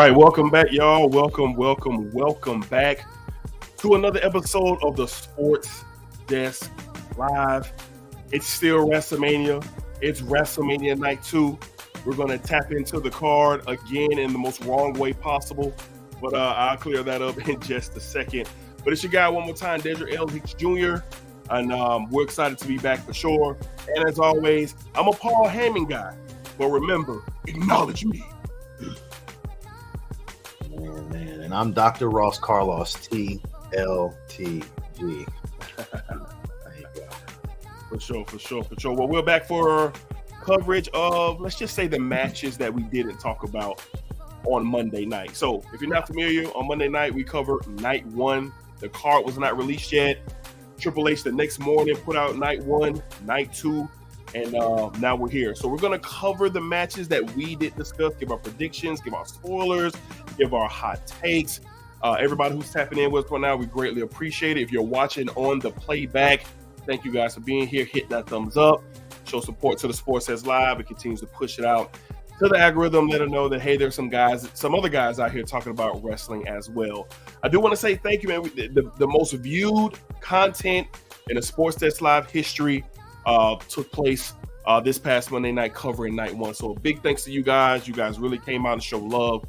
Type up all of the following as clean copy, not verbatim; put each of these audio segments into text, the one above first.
right, welcome back, y'all. Welcome back to another episode of the Sports Desk Live. It's still Wrestlemania. It's Wrestlemania Night 2. We're going to tap into the card again in the most wrong way possible, but I'll clear that up in just a second. But it's your guy one more time, Dedrick L, Hicks Jr., and we're excited to be back for sure. And as always, I'm a Paul Heyman guy, but remember, acknowledge me. Man, and I'm Dr. Ross Carlos, TLTG. For sure. Well, we're back for coverage of, let's just say, the matches that we didn't talk about on Monday night. So if you're not familiar, on Monday night, we covered night 1. The card was not released yet. Triple H the next morning put out night 1, night 2, and now we're here. So we're going to cover the matches that we didn't discuss, give our predictions, give our spoilers, give our hot takes. Everybody who's tapping in with us right now, we greatly appreciate it. If you're watching on the playback, thank you guys for being here. Hit that thumbs up. Show support to the Sports Says Live. It continues to push it out to the algorithm. Let them know that, hey, there's some other guys out here talking about wrestling as well. I do want to say thank you, man. The most viewed content in the Sports Says Live history took place this past Monday night covering night 1. So a big thanks to you guys. You guys really came out and showed love.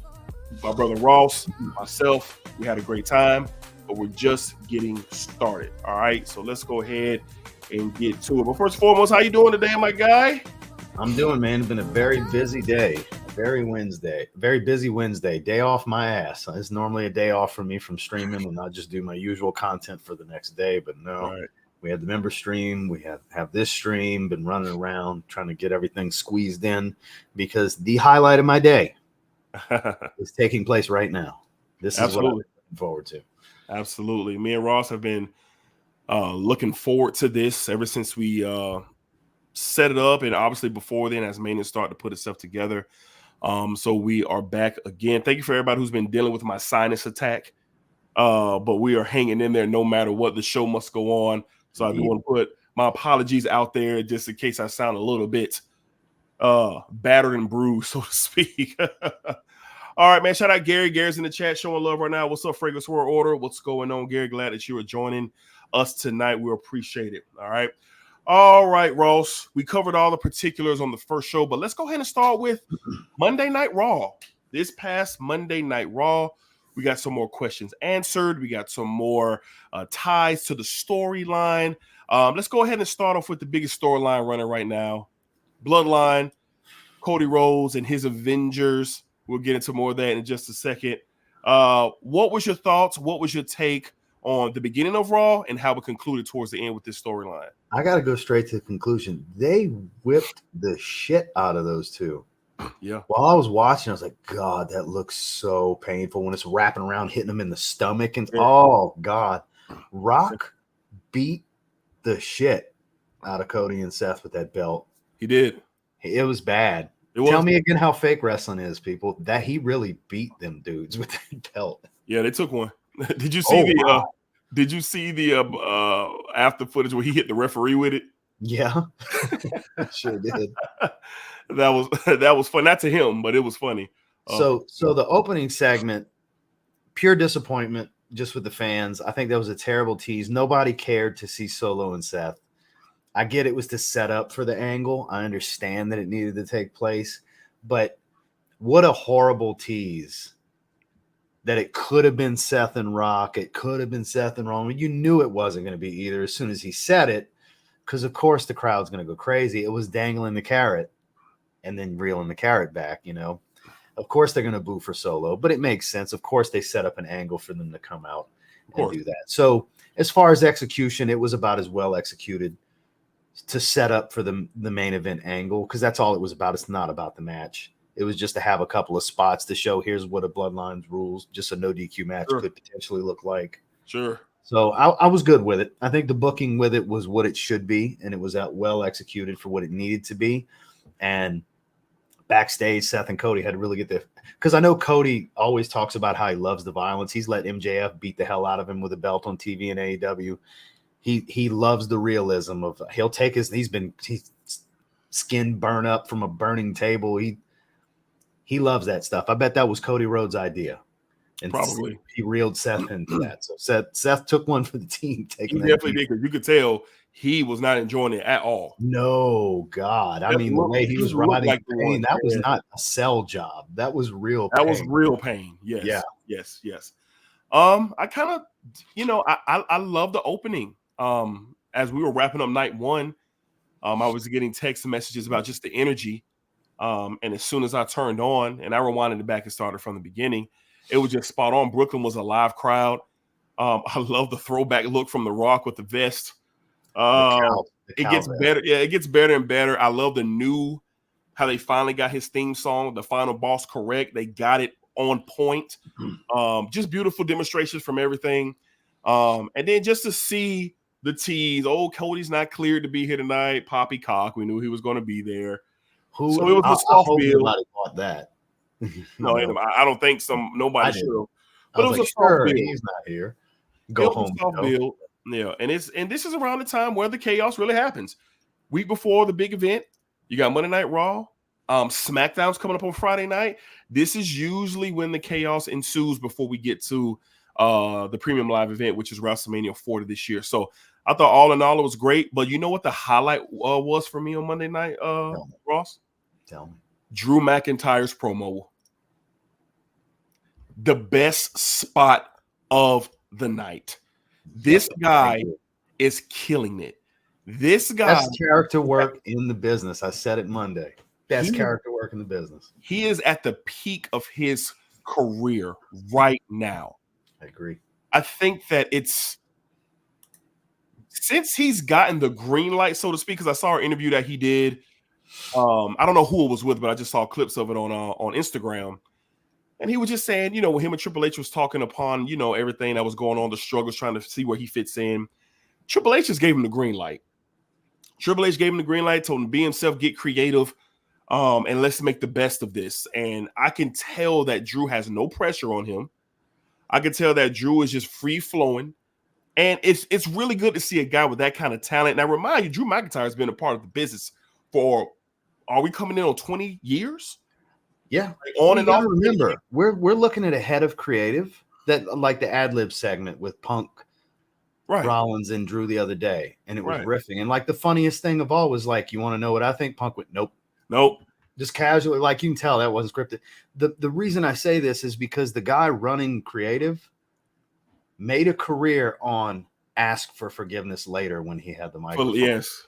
My brother Ross, myself, we had a great time, but we're just getting started. All right, so let's go ahead and get to it. But first and foremost, how you doing today, my guy? I'm doing, man. It's been a very busy day. Very busy Wednesday. Day off my ass. It's normally a day off for me from streaming, and I just do my usual content for the next day. But no, right. We had the member stream. We have this stream. Been running around trying to get everything squeezed in because the highlight of my day is taking place right now. This is what I'm looking forward to. Absolutely. Me and Ross have been looking forward to this ever since we set it up, and obviously before then as Mania started to put itself together. So we are back again. Thank you for everybody who's been dealing with my sinus attack. But we are hanging in there no matter what. The show must go on. So I do want to put my apologies out there just in case I sound a little bit battered and bruised, so to speak. All right, man. Shout out Gary. Gary's in the chat showing love right now. What's up, Fragrance World Order? What's going on, Gary? Glad that you are joining us tonight. We appreciate it. All right, Ross. We covered all the particulars on the first show, but let's go ahead and start with Monday Night Raw. This past Monday Night Raw, we got some more questions answered. We got some more ties to the storyline. Let's go ahead and start off with the biggest storyline running right now. Bloodline, Cody Rhodes and his Avengers. We'll get into more of that in just a second. What was your thoughts? What was your take on the beginning of Raw and how it concluded towards the end with this storyline? I got to go straight to the conclusion. They whipped the shit out of those two. Yeah. While I was watching, I was like, God, that looks so painful when it's wrapping around, hitting them in the stomach. And oh, God. Rock beat the shit out of Cody and Seth with that belt. He did. It was bad. Tell me again how fake wrestling is, people. That he really beat them dudes with that belt. Yeah, they took one. Did you see Did you see the after footage where he hit the referee with it? Yeah, sure did. That was fun. Not to him, but it was funny. So the opening segment, pure disappointment just with the fans. I think that was a terrible tease. Nobody cared to see Solo and Seth. I get it was to set up for the angle. I understand that it needed to take place, but what a horrible tease. That it could have been Seth and Rock. It could have been Seth and Roman. You knew it wasn't going to be either as soon as he said it, because, of course, the crowd's going to go crazy. It was dangling the carrot and then reeling the carrot back, you know. Of course, they're going to boo for Solo, but it makes sense. Of course, they set up an angle for them to come out and do that. So as far as execution, it was about as well executed to set up for the main event angle, because that's all it was about. It's not about the match. It was just to have a couple of spots to show here's what a Bloodlines rules, just a no DQ match could potentially look like. Sure. So I was good with it. I think the booking with it was what it should be, and it was well executed for what it needed to be. And backstage, Seth and Cody had to really get there. Because I know Cody always talks about how he loves the violence. He's let MJF beat the hell out of him with a belt on TV and AEW. He loves the realism of he'll take he's skin burn up from a burning table. He loves that stuff. I bet that was Cody Rhodes' idea. And Probably. he reeled Seth into that. So Seth took one for the team. He definitely did, because you could tell he was not enjoying it at all. No, God. I mean, the way he was riding like pain, that was not a sell job. That was real pain. That was real pain. Yes. Yeah. Yes. I kind of, I love the opening. As we were wrapping up night one, I was getting text messages about just the energy. And as soon as I turned on and I rewinded it back and started from the beginning, it was just spot on. Brooklyn was a live crowd. I love the throwback look from The Rock with the vest. It gets better. Yeah, it gets better and better. I love how they finally got his theme song, the final boss, correct. They got it on point. Just beautiful demonstrations from everything. And then just to see the tease, Cody's not cleared to be here tonight. Poppycock, we knew he was going to be there. So it was a soft build. Nobody bought that. No, I don't think nobody should have. But it was a soft build. He's not here. Go home. Soft build. Yeah, and this is around the time where the chaos really happens. Week before the big event, you got Monday Night Raw. SmackDown's coming up on Friday night. This is usually when the chaos ensues before we get to the premium live event, which is WrestleMania 40 this year. So I thought all in all it was great. But you know what the highlight was for me on Monday night, Ross? Tell me. Drew McIntyre's promo. The best spot of the night. This guy is killing it. This guy, best character work in the business. I said it Monday. Best character work in the business. He is at the peak of his career right now. I agree. I think that since he's gotten the green light, so to speak, because I saw an interview that he did. I don't know who it was with, but I just saw clips of it on Instagram. And he was just saying, when him and Triple H was talking upon, everything that was going on, the struggles, trying to see where he fits in. Triple H just gave him the green light. Triple H gave him the green light, told him to be himself, get creative, and let's make the best of this. And I can tell that Drew has no pressure on him. I can tell that Drew is just free flowing. And it's really good to see a guy with that kind of talent. And I remind you, Drew McIntyre has been a part of the business for, are we coming in on 20 years? Yeah. Like on and off. Remember, we're looking at a head of creative that, like the ad-lib segment with Punk, Rollins, and Drew the other day. And it was riffing. And like the funniest thing of all was like, you want to know what I think? Punk went, nope. Just casually, like you can tell that wasn't scripted. The reason I say this is because the guy running creative made a career on ask for forgiveness later when he had the microphone. Yes.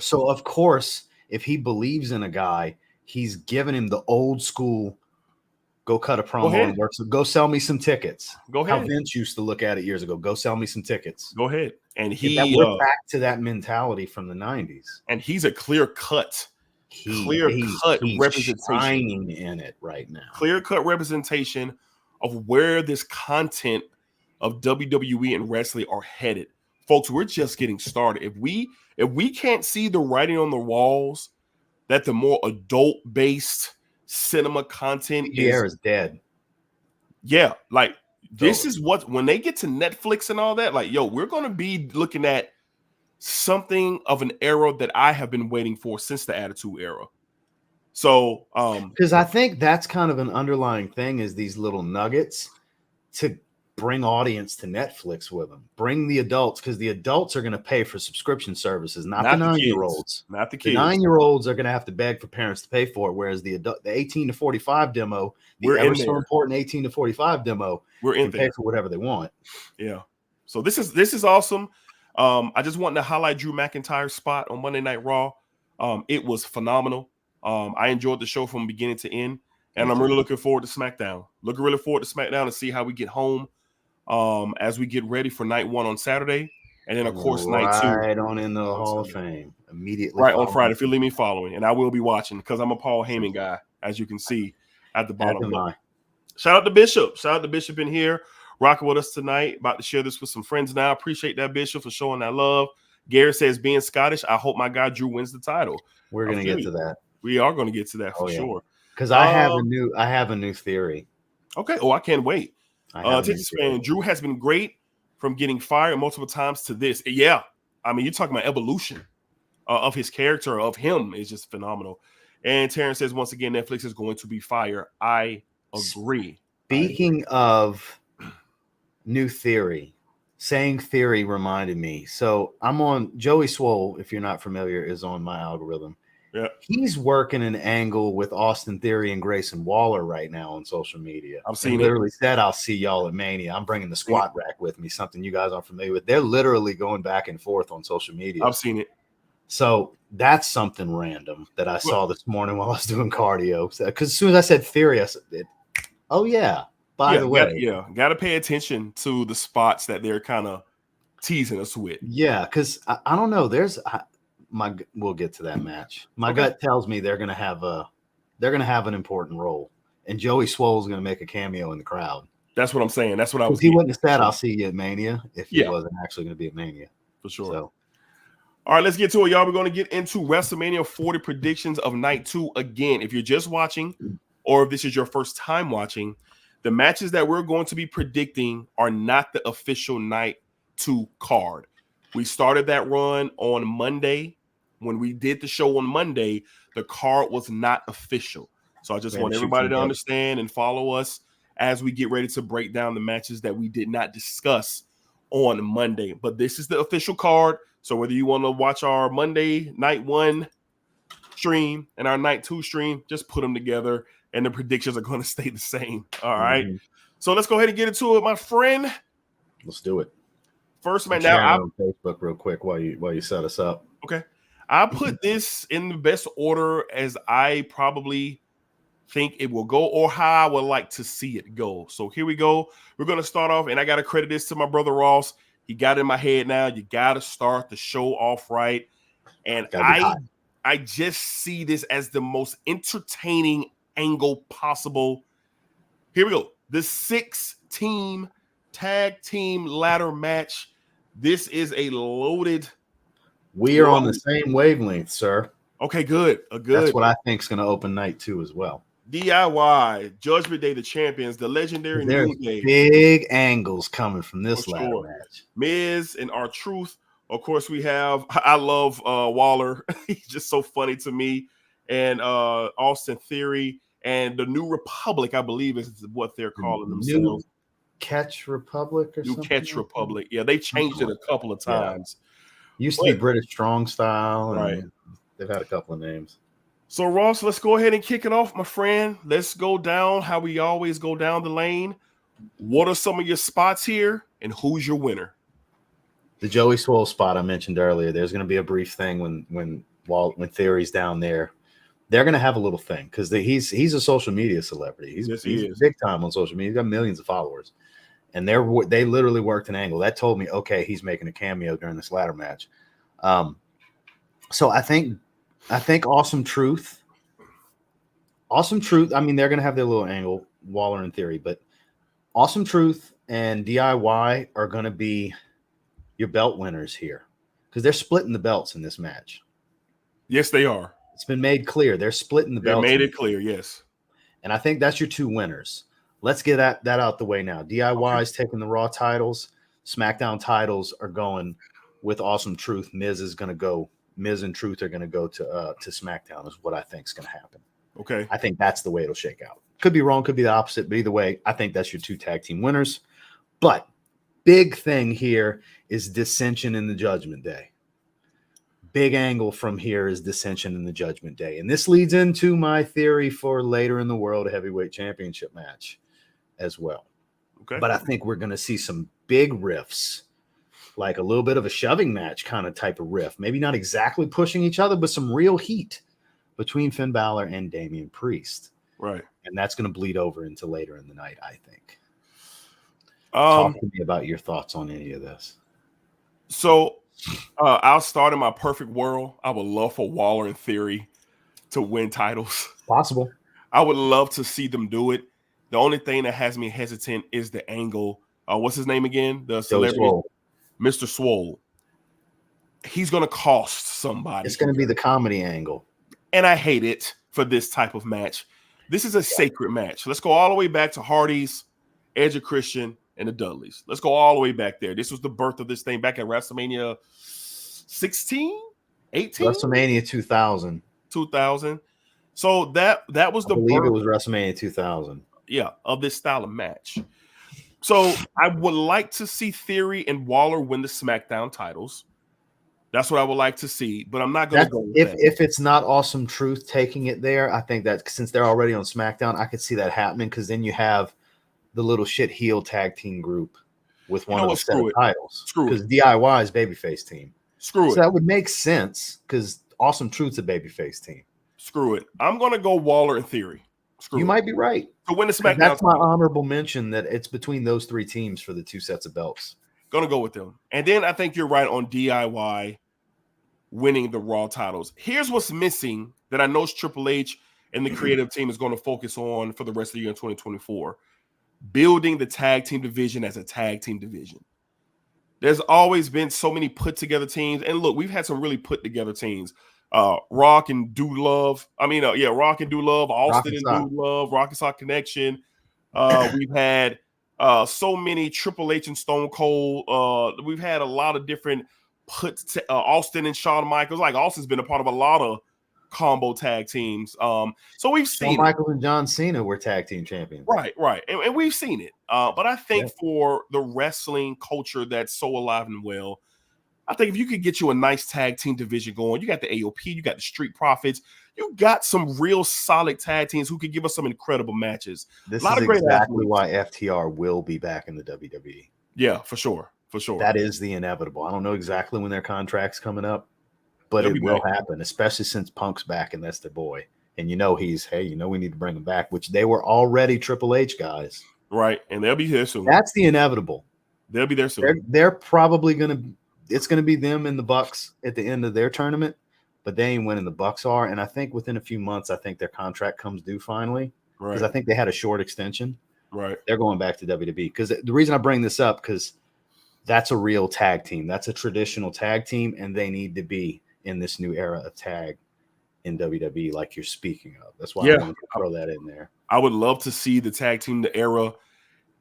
So of course, if he believes in a guy, he's giving him the old school, go cut a promo and work. So go sell me some tickets. Go ahead. How Vince used to look at it years ago. Go sell me some tickets. Go ahead. And we're back to that mentality from the 90s. And he's a clear-cut representation. Shining in it right now. Clear-cut representation of where this content of WWE and wrestling are headed. Folks, we're just getting started. If we can't see the writing on the walls that the more adult-based cinema content is dead. Yeah, like this is what, when they get to Netflix and all that, like, we're going to be looking at something of an era that I have been waiting for since the Attitude Era. So, because I think that's kind of an underlying thing, is these little nuggets to bring audience to Netflix with them. Bring the adults, because the adults are going to pay for subscription services, not the 9-year-olds. Not the kids. The 9-year-olds are going to have to beg for parents to pay for it, whereas the 18 to 45 demo, ever so important 18 to 45 demo, can pay for whatever they want. Yeah. So this is awesome. I just wanted to highlight Drew McIntyre's spot on Monday Night Raw. It was phenomenal. I enjoyed the show from beginning to end, and I'm really looking forward to SmackDown. To see how we get home as we get ready for night one on Saturday, and then of course night two right on in the Hall of Fame immediately on Friday. If you leave me following, and I will be watching because I'm a Paul Heyman guy, as you can see at the bottom. Shout out to Bishop. Shout out to Bishop in here rocking with us tonight. About to share this with some friends now. Appreciate that, Bishop, for showing that love. Gary says, being Scottish, I hope my guy Drew wins the title. We're gonna get to that. We are going to get to that for sure. Because I have a new theory. Okay. Oh, I can't wait. Drew has been great from getting fired multiple times to this. Yeah. I mean, you're talking about evolution of his character, of him, is just phenomenal. And Terrence says, once again, Netflix is going to be fire. I agree. Speaking of new theory, saying theory reminded me. So I'm on Joey Swole, if you're not familiar, is on my algorithm. Yeah. He's working an angle with Austin Theory and Grayson Waller right now on social media. I've seen literally said, I'll see y'all at Mania. I'm bringing the squat rack with me, something you guys aren't familiar with. They're literally going back and forth on social media. I've seen it. So that's something random that I saw this morning while I was doing cardio. Because as soon as I said Theory, I said, oh, yeah. By the way. Got to pay attention to the spots that they're kind of teasing us with. Yeah, because I don't know. We'll get to that match. My gut tells me they're gonna have an important role, and Joey Swole's gonna make a cameo in the crowd. That's what I'm saying. That's what I was. He wouldn't have said, "I'll see you at Mania" if he wasn't actually gonna be at Mania for sure. So, all right, let's get to it, y'all. We're gonna get into WrestleMania 40 predictions of Night 2 again. If you're just watching, or if this is your first time watching, the matches that we're going to be predicting are not the official Night 2 card. We started that run on Monday. When we did the show on Monday, the card was not official. So I just want everybody to understand and follow us as we get ready to break down the matches that we did not discuss on Monday. But this is the official card. So whether you want to watch our Monday Night 1 stream and our Night 2 stream, just put them together and the predictions are going to stay the same. All right. So let's go ahead and get into it, my friend. Let's do it. First, man. Now, on Facebook real quick while you set us up. Okay. I put this in the best order as I probably think it will go, or how I would like to see it go. So here we go. We're going to start off, and I got to credit this to my brother Ross. He got it in my head now. You got to start the show off right. And I just see this as the most entertaining angle possible. Here we go. The 6-team tag team ladder match. This is a loaded. We are on the same wavelength, sir. Okay, good. That's what I think is going to open Night 2 as well. DIY, Judgment Day, the champions, the legendary New Day. Big angles coming from this ladder match. Miz and R-Truth. Of course, we have, I love Waller. He's just so funny to me. And Austin Theory and the New Republic, I believe is what they're calling themselves. New Catch Republic or something? New Catch Republic. Yeah, they changed it a couple of times. Yeah. Used to be British Strong Style. Right. They've had a couple of names. So, Ross, let's go ahead and kick it off, my friend. Let's go down how we always go down the lane. What are some of your spots here, and who's your winner? The Joey Swole spot I mentioned earlier. There's going to be a brief thing when Theory's down there. They're going to have a little thing because he's a social media celebrity. He's big time on social media. He's got millions of followers. And they literally worked an angle that told me, okay, he's making a cameo during this ladder match. So I think Awesome Truth. I mean, they're gonna have their little angle, Waller in Theory, but Awesome Truth and DIY are gonna be your belt winners here because they're splitting the belts in this match. Yes, they are. It's been made clear they're splitting the belts. They made it clear, yes. And I think that's your two winners. Let's get that out the way now. DIY is taking the Raw titles. SmackDown titles are going with Awesome Truth. Miz and Truth are going to go to SmackDown is what I think is going to happen. Okay. I think that's the way it'll shake out. Could be wrong, could be the opposite, but either way, I think that's your two tag team winners. But big thing here is dissension in the Judgment Day. Big angle from here is dissension in the Judgment Day. And this leads into my theory for later in the World Heavyweight Championship match as well. Okay. But I think we're going to see some big riffs, like a little bit of a shoving match kind of type of riff. Maybe not exactly pushing each other, but some real heat between Finn Balor and Damian Priest. Right. And that's going to bleed over into later in the night, I think. Talk to me about your thoughts on any of this. So I'll start in my perfect world. I would love for Waller and Theory to win titles. Possible. I would love to see them do it. The only thing that has me hesitant is the angle. What's his name again? The celebrity, Mr. Swole. He's going to cost somebody. It's going to be the comedy angle. And I hate it for this type of match. This is a sacred match. Let's go all the way back to Hardy's, Edge of Christian, and the Dudleys. Let's go all the way back there. This was the birth of this thing back at WrestleMania 16, 18? WrestleMania 2000. 2000. So that was I the believe it birth, was WrestleMania 2000. of this style of match. So I would like to see Theory and Waller win the SmackDown titles. That's what I would like to see, but I'm not going to go with that. If it's not Awesome Truth taking it there, I think that since they're already on SmackDown, I could see that happening because then you have the little shit heel tag team group with one of the set of titles. Because DIY is babyface team. So that would make sense because Awesome Truth's a babyface team. Screw it. I'm going to go Waller and Theory. You might be right. To win the SmackDown. That's my honorable mention that it's between those three teams for the two sets of belts. Going to go with them. And then I think you're right on DIY winning the Raw titles. Here's what's missing that I know Triple H and the creative team is going to focus on for the rest of the year in 2024. Building the tag team division as a tag team division. There's always been so many put together teams. And look, we've had some really put together teams. Rock and Do Love. Rock and Do Love, Austin and Do Love, Rock and Sock Connection. We've had so many Triple H and Stone Cold. We've had a lot of different Austin and Shawn Michaels. Like Austin's been a part of a lot of combo tag teams. So we've seen Shawn Michaels and John Cena were tag team champions. Right. And we've seen it. But I think for the wrestling culture that's so alive and well, I think if you could get you a nice tag team division going, you got the AOP, you got the Street Profits, you got some real solid tag teams who could give us some incredible matches. This is exactly why FTR will be back in the WWE. Yeah, for sure. That is the inevitable. I don't know exactly when their contract's coming up, but it will happen, especially since Punk's back and that's their boy. And we need to bring him back, which they were already Triple H guys. Right, and they'll be here soon. That's the inevitable. They'll be there soon. They're probably going to – it's going to be them and the Bucks at the end of their tournament, but they ain't winning. The Bucks are. And I think within a few months, I think their contract comes due finally because I think they had a short extension. Right. They're going back to WWE because the reason I bring this up because that's a real tag team. That's a traditional tag team, and they need to be in this new era of tag in WWE like you're speaking of. That's why I wanted to throw that in there. I would love to see the tag team, the era,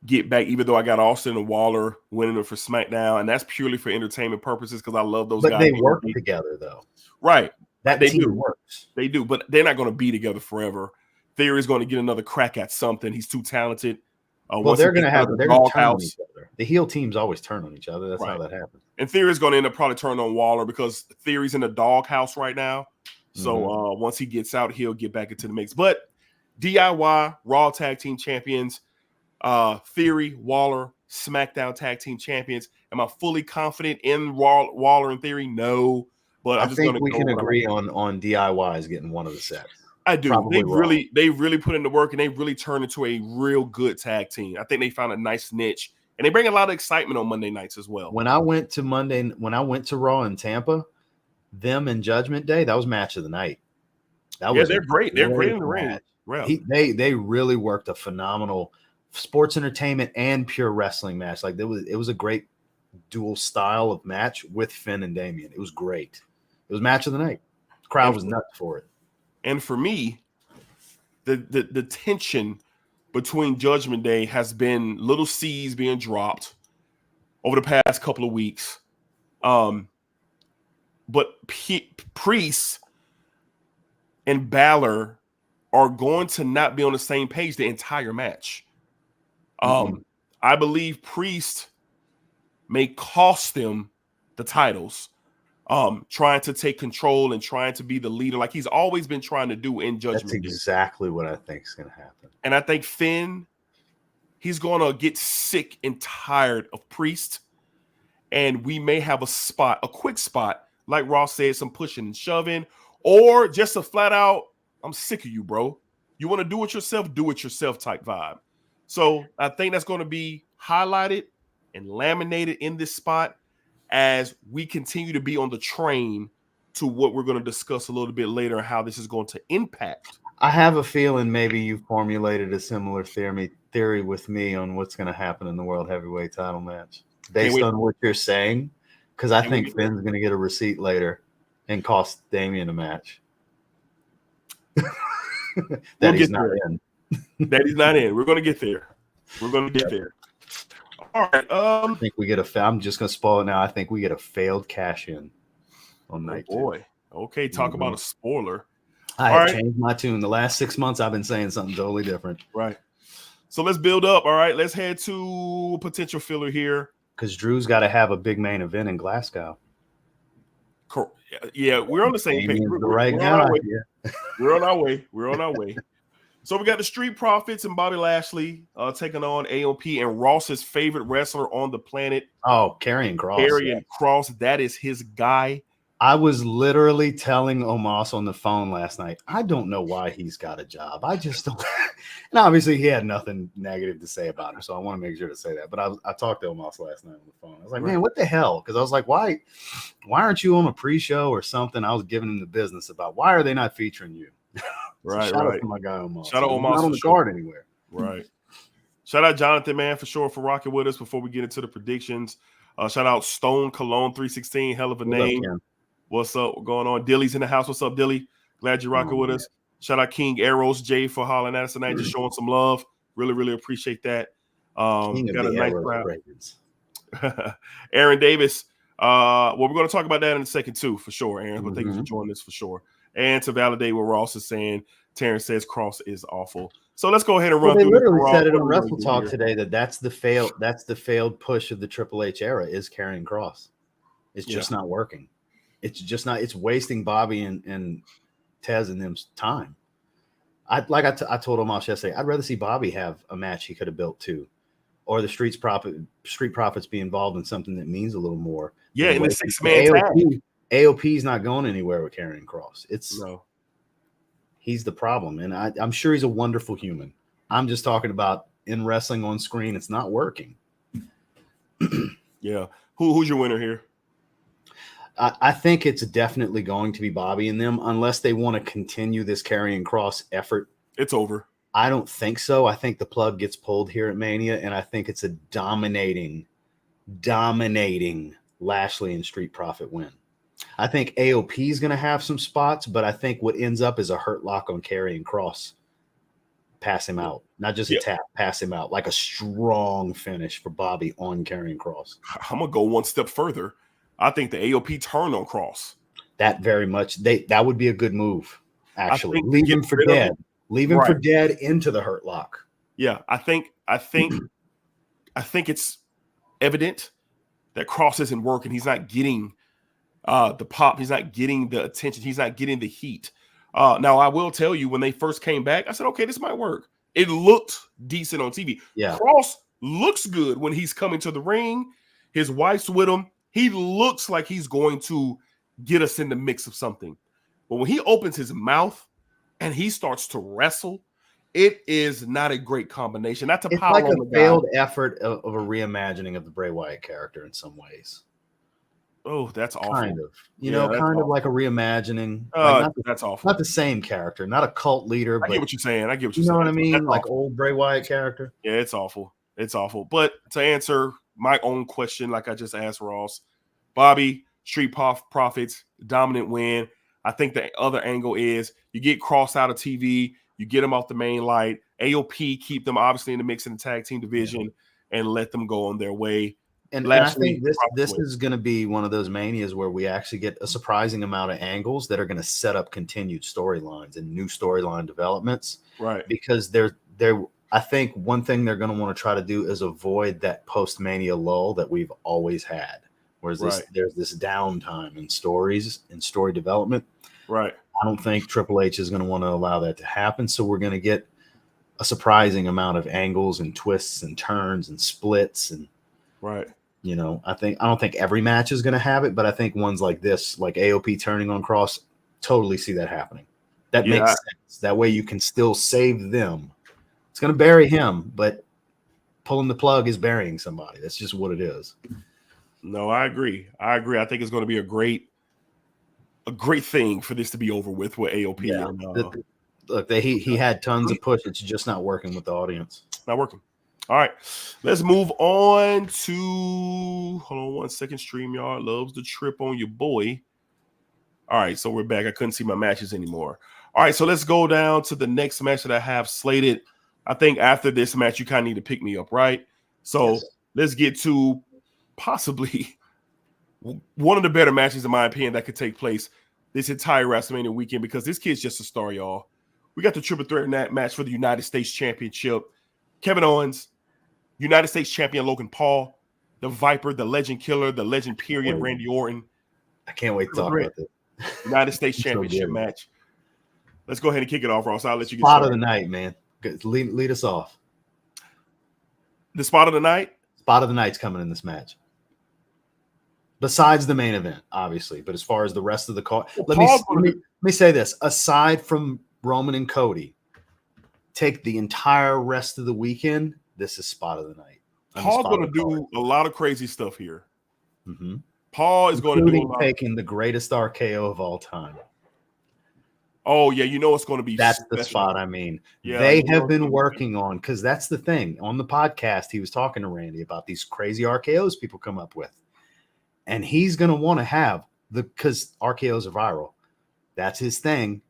get back, even though I got Austin and Waller winning it for SmackDown, and that's purely for entertainment purposes because I love those guys. But they work together, though. Right. That team works. They do, but they're not going to be together forever. Theory's going to get another crack at something. He's too talented. They're going to turn on each other. The heel teams always turn on each other. That's how that happens. And Theory's going to end up probably turning on Waller because Theory's in the doghouse right now. So once he gets out, he'll get back into the mix. But DIY, Raw Tag Team Champions, Theory, Waller, SmackDown Tag Team Champions. Am I fully confident in Waller and Theory? No. But I think we can agree on DIY is getting one of the sets. I do. They really put in the work and they really turned into a real good tag team. I think they found a nice niche and they bring a lot of excitement on Monday nights as well. When I went to Raw in Tampa, them and Judgment Day, that was match of the night. They're great. They're great in the ring. Right. They really worked a phenomenal sports entertainment and pure wrestling match. Like it was a great dual style of match with Finn and Damian. It was great. It was match of the night. The crowd was nuts for it. And for me, the tension between Judgment Day has been little C's being dropped over the past couple of weeks. But Priest and Balor are going to not be on the same page the entire match. I believe Priest may cost them the titles. Trying to take control and trying to be the leader like he's always been trying to do in Judgment Day. That's exactly what I think is going to happen. And I think Finn, he's going to get sick and tired of Priest. And we may have a quick spot, like Ross said, some pushing and shoving, or just a flat out, I'm sick of you, bro. You want to do it yourself type vibe. So I think that's going to be highlighted and laminated in this spot as we continue to be on the train to what we're going to discuss a little bit later and how this is going to impact. I have a feeling maybe you formulated a similar theory with me on what's going to happen in the World Heavyweight title match based on what you're saying, because I think Finn's going to get a receipt later and cost Damian a match. He's not in. That he's not in. We're going to get there. All right. I think we get I'm just going to spoil it now. I think we get a failed cash in on night 2. Boy. Okay. Talk about a spoiler. I All have right. changed my tune. The last 6 months, I've been saying something totally different. Right. So let's build up. All right. Let's head to potential filler here. Because Drew's got to have a big main event in Glasgow. Yeah, we're on the same page. Damien's the We're right on guy. our way. Yeah. We're on our way. We're on our way. So we got the Street Profits and Bobby Lashley taking on AOP and Ross's favorite wrestler on the planet. Oh, Karrion Kross. Karrion Kross. That is his guy. I was literally telling Omos on the phone last night, I don't know why he's got a job. I just don't. And obviously, he had nothing negative to say about him. So I want to make sure to say that. But I talked to Omos last night on the phone. I was like, man, what the hell? Because I was like, why aren't you on a pre-show or something? I was giving him the business about why are they not featuring you? Right, shout right. out to my guy Omos. Shout out Omos. Not on the card anywhere. Right. Shout out Jonathan, man, for sure, for rocking with us before we get into the predictions. Shout out Stone Cologne 316. Hell of a name. What's up? What's going on? Dilly's in the house. What's up, Dilly? Glad you're rocking with us. Shout out King Arrows Jay for hollering at us tonight, just showing some love. Really, really appreciate that. King got of a the nice crowd. Aaron Davis. Well, we're going to talk about that in a second too, for sure, Aaron. But thank you for joining us for sure. And to validate what Ross is saying, Terrence says Kross is awful. So let's go ahead and run through. They literally said it on Wrestle Talk today that's the failed push of the Triple H era is Karrion Kross. It's just not working. It's just not. It's wasting Bobby and Tez and them's time. I told Omos yesterday, I'd rather see Bobby have a match he could have built too, or the Street Profits be involved in something that means a little more. Yeah, in the 6-man tag. AOP's not going anywhere with Karrion Kross. He's the problem, and I'm sure he's a wonderful human. I'm just talking about in wrestling on screen, it's not working. Yeah, who's your winner here? I think it's definitely going to be Bobby and them, unless they want to continue this Karrion Kross effort. It's over. I don't think so. I think the plug gets pulled here at Mania, and I think it's a dominating Lashley and Street Profit win. I think AOP is going to have some spots, but I think what ends up is a hurt lock on Karrion Kross. Pass him out. Not just a tap, pass him out. Like a strong finish for Bobby on Karrion Kross. I'm going to go one step further. I think the AOP turn on Kross. That very much. That would be a good move, actually. Leave him for dead. Leave him for dead into the hurt lock. Yeah, I think it's evident that Kross isn't working. He's not getting the pop. He's not getting the attention. He's not getting the heat. Now, I will tell you, when they first came back, I said, okay, this might work. It looked decent on TV. Yeah. Kross looks good when he's coming to the ring. His wife's with him. He looks like he's going to get us in the mix of something. But when he opens his mouth and he starts to wrestle, it is not a great combination. Not to it's pile like on a the failed guy. effort of a reimagining of the Bray Wyatt character in some ways. Oh, that's awful. Kind of. Kind of like a reimagining. That's awful. Not the same character, not a cult leader. I get what you're saying. You know what I mean? Like old Bray Wyatt character. Yeah, it's awful. It's awful. But to answer my own question, like I just asked Ross, Bobby, Street Profits, dominant win. I think the other angle is you get Kross out of TV, you get them off the main light. AOP, keep them obviously in the mix in the tag team division and let them go on their way. And I think this is going to be one of those manias where we actually get a surprising amount of angles that are going to set up continued storylines and new storyline developments. Right. Because I think one thing they're going to want to try to do is avoid that post-Mania lull that we've always had. Whereas there's this downtime in stories and story development. Right. I don't think Triple H is going to want to allow that to happen. So we're going to get a surprising amount of angles and twists and turns and splits. And right. I don't think every match is going to have it, but I think ones like this, like AOP turning on Kross, totally see that happening. That makes sense. That way you can still save them. It's going to bury him, but pulling the plug is burying somebody. That's just what it is. No, I agree. I think it's going to be a great thing for this to be over with AOP. Yeah. Look, he had tons of push. It's just not working with the audience. Not working. All right, let's move on to, hold on 1 second, StreamYard loves the trip on your boy. All right, so we're back. I couldn't see my matches anymore. All right, so let's go down to the next match that I have slated. I think after this match, you kind of need to pick me up, right? So let's get to possibly one of the better matches, in my opinion, that could take place. this entire WrestleMania weekend because this kid's just a star, y'all. We got the triple threat match for the United States Championship. Kevin Owens, United States Champion Logan Paul, the Viper, the Legend Killer, the Legend period, Randy Orton. I can't wait to talk about this. United States Championship match. Let's go ahead and kick it off, Ross. I'll let you get started. Spot of the night, man. Lead us off. The spot of the night? Spot of the night's coming in this match. Besides the main event, obviously. But as far as the rest of the card, let me say this. Aside from Roman and Cody, take the entire rest of the weekend, this is spot of the night. Paul's going to do a lot of crazy stuff here. Mm-hmm. Paul is going to do taking the greatest RKO of all time. Oh, yeah, you know it's going to be That's special. The spot I mean. Yeah, they have been working on, because that's the thing. On the podcast, he was talking to Randy about these crazy RKOs people come up with. And he's going to want to have because RKOs are viral. That's his thing.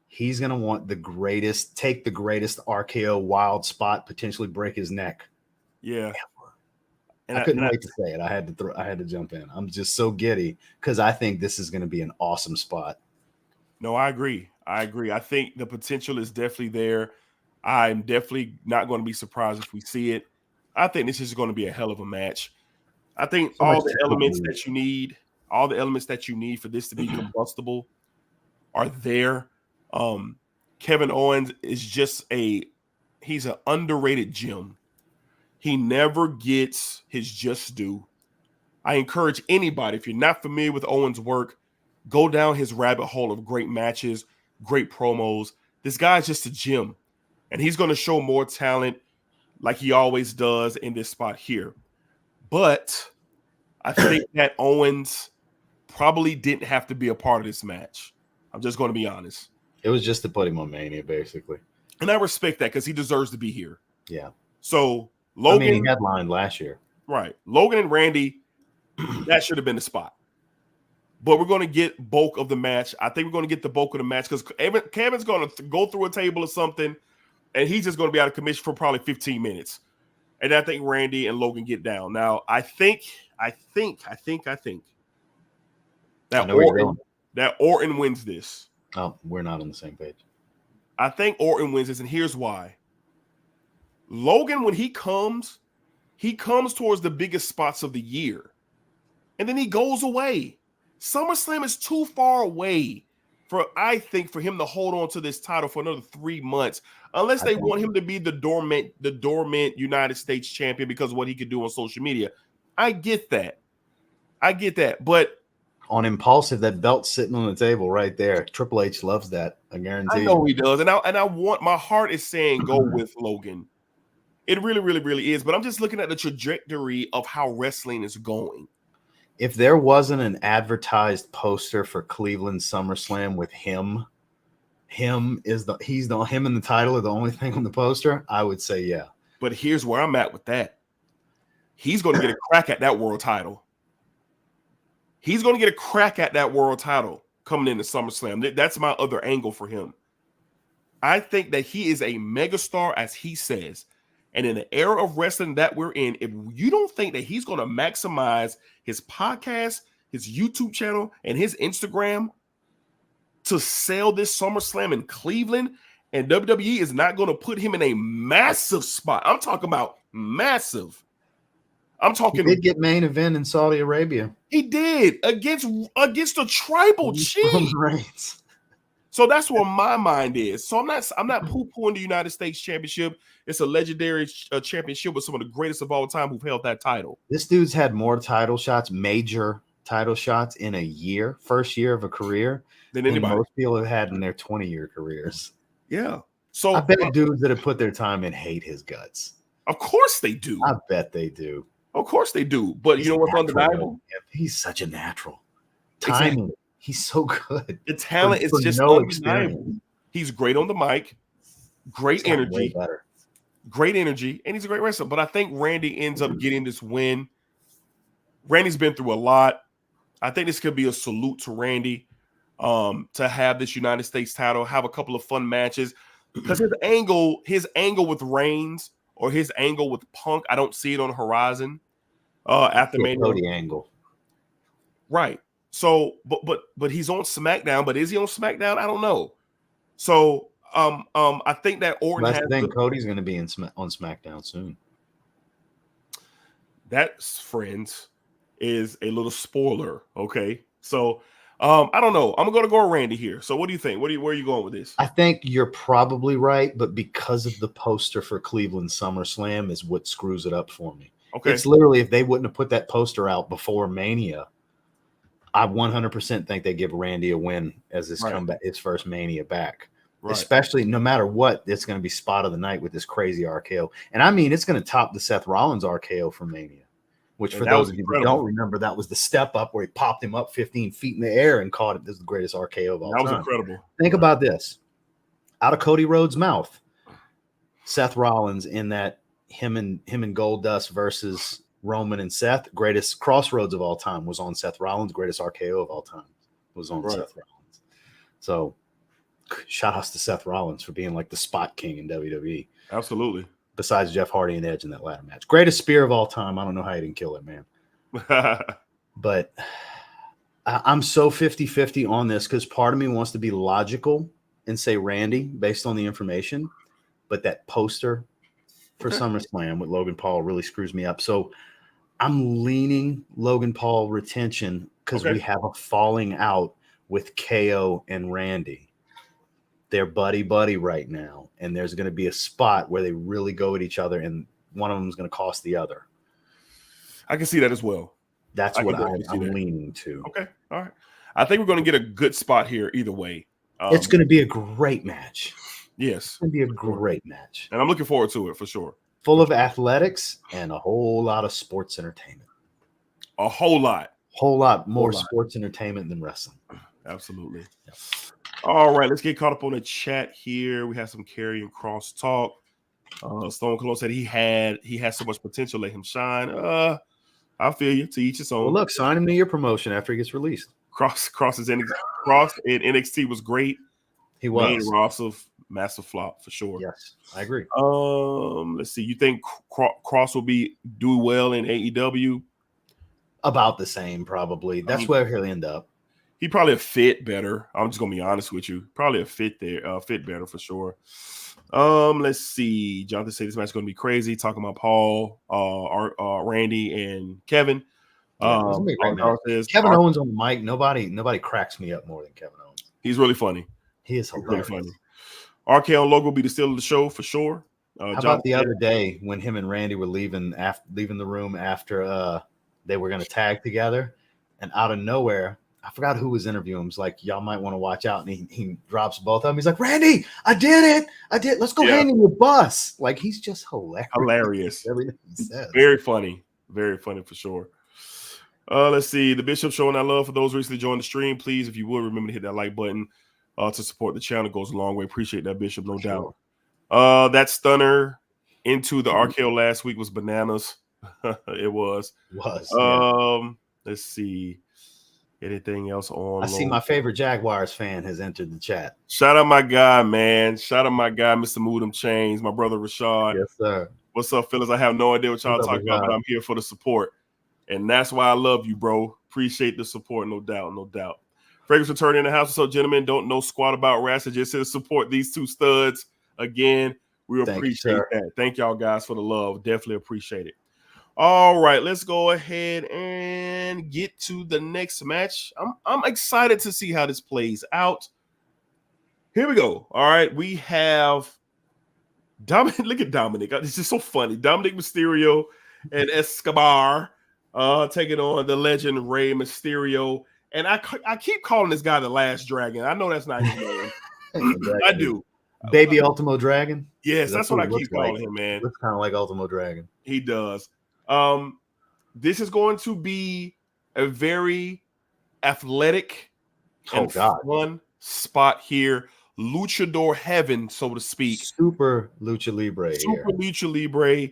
He's going to want take the greatest RKO wild spot, potentially break his neck. Yeah. And I couldn't wait to say it. I had to jump in. I'm just so giddy because I think this is going to be an awesome spot. No, I agree. I think the potential is definitely there. I'm definitely not going to be surprised if we see it. I think this is going to be a hell of a match. I think all the elements that you need for this to be combustible are there. Kevin Owens is he's an underrated gem. He never gets his just due. I encourage anybody, if you're not familiar with Owens' work, go down his rabbit hole of great matches, great promos. This guy's just a gem, and he's going to show more talent like he always does in this spot here. But I think that Owens probably didn't have to be a part of this match. I'm just going to be honest. It was just to put him on Mania, basically. And I respect that because he deserves to be here. Yeah. So Logan, he headlined last year. Right. Logan and Randy, that should have been the spot. But we're going to get bulk of the match. I think we're going to get the bulk of the match because Kevin's going to go through a table or something, and he's just going to be out of commission for probably 15 minutes. And I think Randy and Logan get down. Now, I think that Orton wins this. Oh, we're not on the same page. I think Orton wins this, and here's why. Logan, when he comes towards the biggest spots of the year, and then he goes away. SummerSlam is too far away for him to hold on to this title for another 3 months, unless they want him to be the dormant United States champion because of what he could do on social media. I get that. But on Impulsive, that belt's sitting on the table right there. Triple H loves that. I guarantee. I know he does, and I want, my heart is saying go with Logan. It really, really, really is. But I'm just looking at the trajectory of how wrestling is going. If there wasn't an advertised poster for Cleveland SummerSlam with him and the title are the only thing on the poster, I would say yeah. But here's where I'm at with that. He's going to get a crack at that world title. He's going to get a crack at that world title coming into SummerSlam. That's my other angle for him. I think that he is a megastar, as he says. And in the era of wrestling that we're in, if you don't think that he's going to maximize his podcast, his YouTube channel, and his Instagram to sell this SummerSlam in Cleveland, and WWE is not going to put him in a massive spot. I'm talking about massive. He did get main event in Saudi Arabia. He did against the tribal chief. So that's where my mind is. So I'm not poo-pooing the United States Championship. It's a legendary championship with some of the greatest of all time who've held that title. This dude's had more title shots, major title shots in a year, first year of a career, than anybody. Most people have had in their 20-year careers. Yeah. So I bet dudes that have put their time in hate his guts. Of course they do. I bet they do. Of course they do. But you know what's undeniable? He's such a natural. Timing. Exactly. He's so good. The talent is just undeniable. He's great on the mic, great energy, and he's a great wrestler. But I think Randy ends up getting this win. Randy's been through a lot. I think this could be a salute to Randy to have this United States title, have a couple of fun matches. Because his angle with Reigns or his angle with Punk, I don't see it on the horizon. After Mania, Cody angle, right? So, but he's on SmackDown. But is he on SmackDown? I don't know. So, I think that Orton That's has the thing. Cody's going to be on SmackDown soon. That, friends, is a little spoiler. Okay, so I don't know. I'm gonna go Randy here. So, what do you think? Where are you going with this? I think you're probably right, but because of the poster for Cleveland SummerSlam is what screws it up for me. Okay, It's literally if they wouldn't have put that poster out before Mania, I 100% think they give Randy a win as his comeback, his first Mania back. Right. Especially no matter what, it's going to be spot of the night with this crazy RKO. And I mean, it's going to top the Seth Rollins RKO from Mania, which for those of you who don't remember, that was the step up where he popped him up 15 feet in the air and caught it. This is the greatest RKO of all time. That was incredible. Think about this. Out of Cody Rhodes' mouth, Seth Rollins in that him and Goldust versus Roman and Seth, greatest crossroads of all time was on Seth Rollins. Greatest RKO of all time was on Seth Rollins. So shout outs to Seth Rollins for being like the spot king in WWE. Absolutely. Besides Jeff Hardy and Edge in that ladder match. Greatest spear of all time. I don't know how he didn't kill it, man. But I'm so 50-50 on this because part of me wants to be logical and say Randy based on the information. But that poster for SummerSlam with Logan Paul really screws me up. So I'm leaning Logan Paul retention because we have a falling out with KO and Randy. They're buddy right now, and there's going to be a spot where they really go at each other, and one of them is going to cost the other. I can see that as well. That's what I'm leaning to. Okay, all right. I think we're going to get a good spot here either way. It's going to be a great match. Yes, it's going to be a great match, and I'm looking forward to it for sure. Full of athletics and a whole lot of sports entertainment. A whole lot more sports entertainment than wrestling. Absolutely. Yep. All right, let's get caught up on the chat here. We have some Karrion Kross talk. Stone Cold said he has so much potential. Let him shine. I feel you. To each his own. Well, look, sign him to your promotion after he gets released. Kross in NXT was great. He was. Main roster, massive flop for sure. Yes, I agree. Let's see. You think Kross will do well in AEW? About the same, probably. That's where he'll end up. He probably a fit better. I'm just gonna be honest with you. Probably a fit there, fit better for sure. Let's see. Jonathan said this match is gonna be crazy. Talking about Paul, Randy, and Kevin. Kevin Owens on the mic. Nobody cracks me up more than Kevin Owens. He's really funny. He is hilarious. Really funny. RKO and Logan will be the steal of the show for sure. How about the other day when him and Randy were leaving the room after they were gonna tag together, and out of nowhere. I forgot who was interviewing him. He's like, y'all might want to watch out. And he drops both of them. He's like, Randy, I did it. Let's go hang in your bus. Like, he's just hilarious. Everything he says. Very funny for sure. Let's see. The Bishop showing that love for those recently joined the stream. Please, if you would, remember to hit that like button to support the channel. It goes a long way. Appreciate that, Bishop, no doubt. That stunner into the RKO last week was bananas. It was. Let's see. Anything else on? I see my favorite Jaguars fan has entered the chat. Shout out my guy, man. Shout out my guy, Mr. Mood'em Chains, my brother Rashad. Yes, sir. What's up, fellas? I have no idea what y'all talking about, but I'm here for the support. And that's why I love you, bro. Appreciate the support, no doubt. Fragrance returning in the house. So, gentlemen, don't know squat about Rashad. Just to support these two studs. Again, we appreciate that. Thank y'all guys for the love. Definitely appreciate it. All right, let's go ahead and get to the next match. I'm excited to see how this plays out. Here we go. All right, we have Dominic. Look at Dominic. This is so funny. Dominic Mysterio and Escobar taking on the legend Rey Mysterio. And I keep calling this guy the Last Dragon. I know that's not his name. I do. Baby Ultimo Dragon? Yes, that's what I keep calling him, man. Looks kind of like Ultimo Dragon. He does. This is going to be a very athletic and fun spot here. Luchador heaven, so to speak. Super Lucha Libre. Lucha Libre.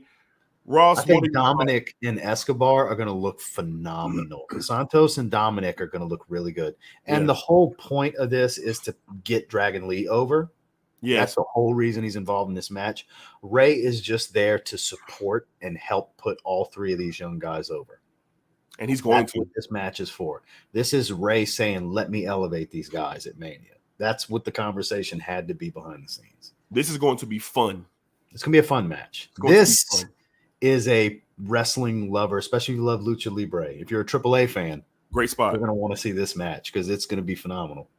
Ross, I think Dominic and Escobar are going to look phenomenal. Santos and Dominic are going to look really good. And the whole point of this is to get Dragon Lee over. Yes. That's the whole reason he's involved in this match. Rey is just there to support and help put all three of these young guys over. And he's going That's to. what this match is for. This is Ray saying, let me elevate these guys at Mania. That's what the conversation had to be behind the scenes. This is going to be fun. It's going to be a fun match. This is a wrestling lover, especially if you love Lucha Libre. If you're a AAA fan, great spot. You're going to want to see this match because it's going to be phenomenal.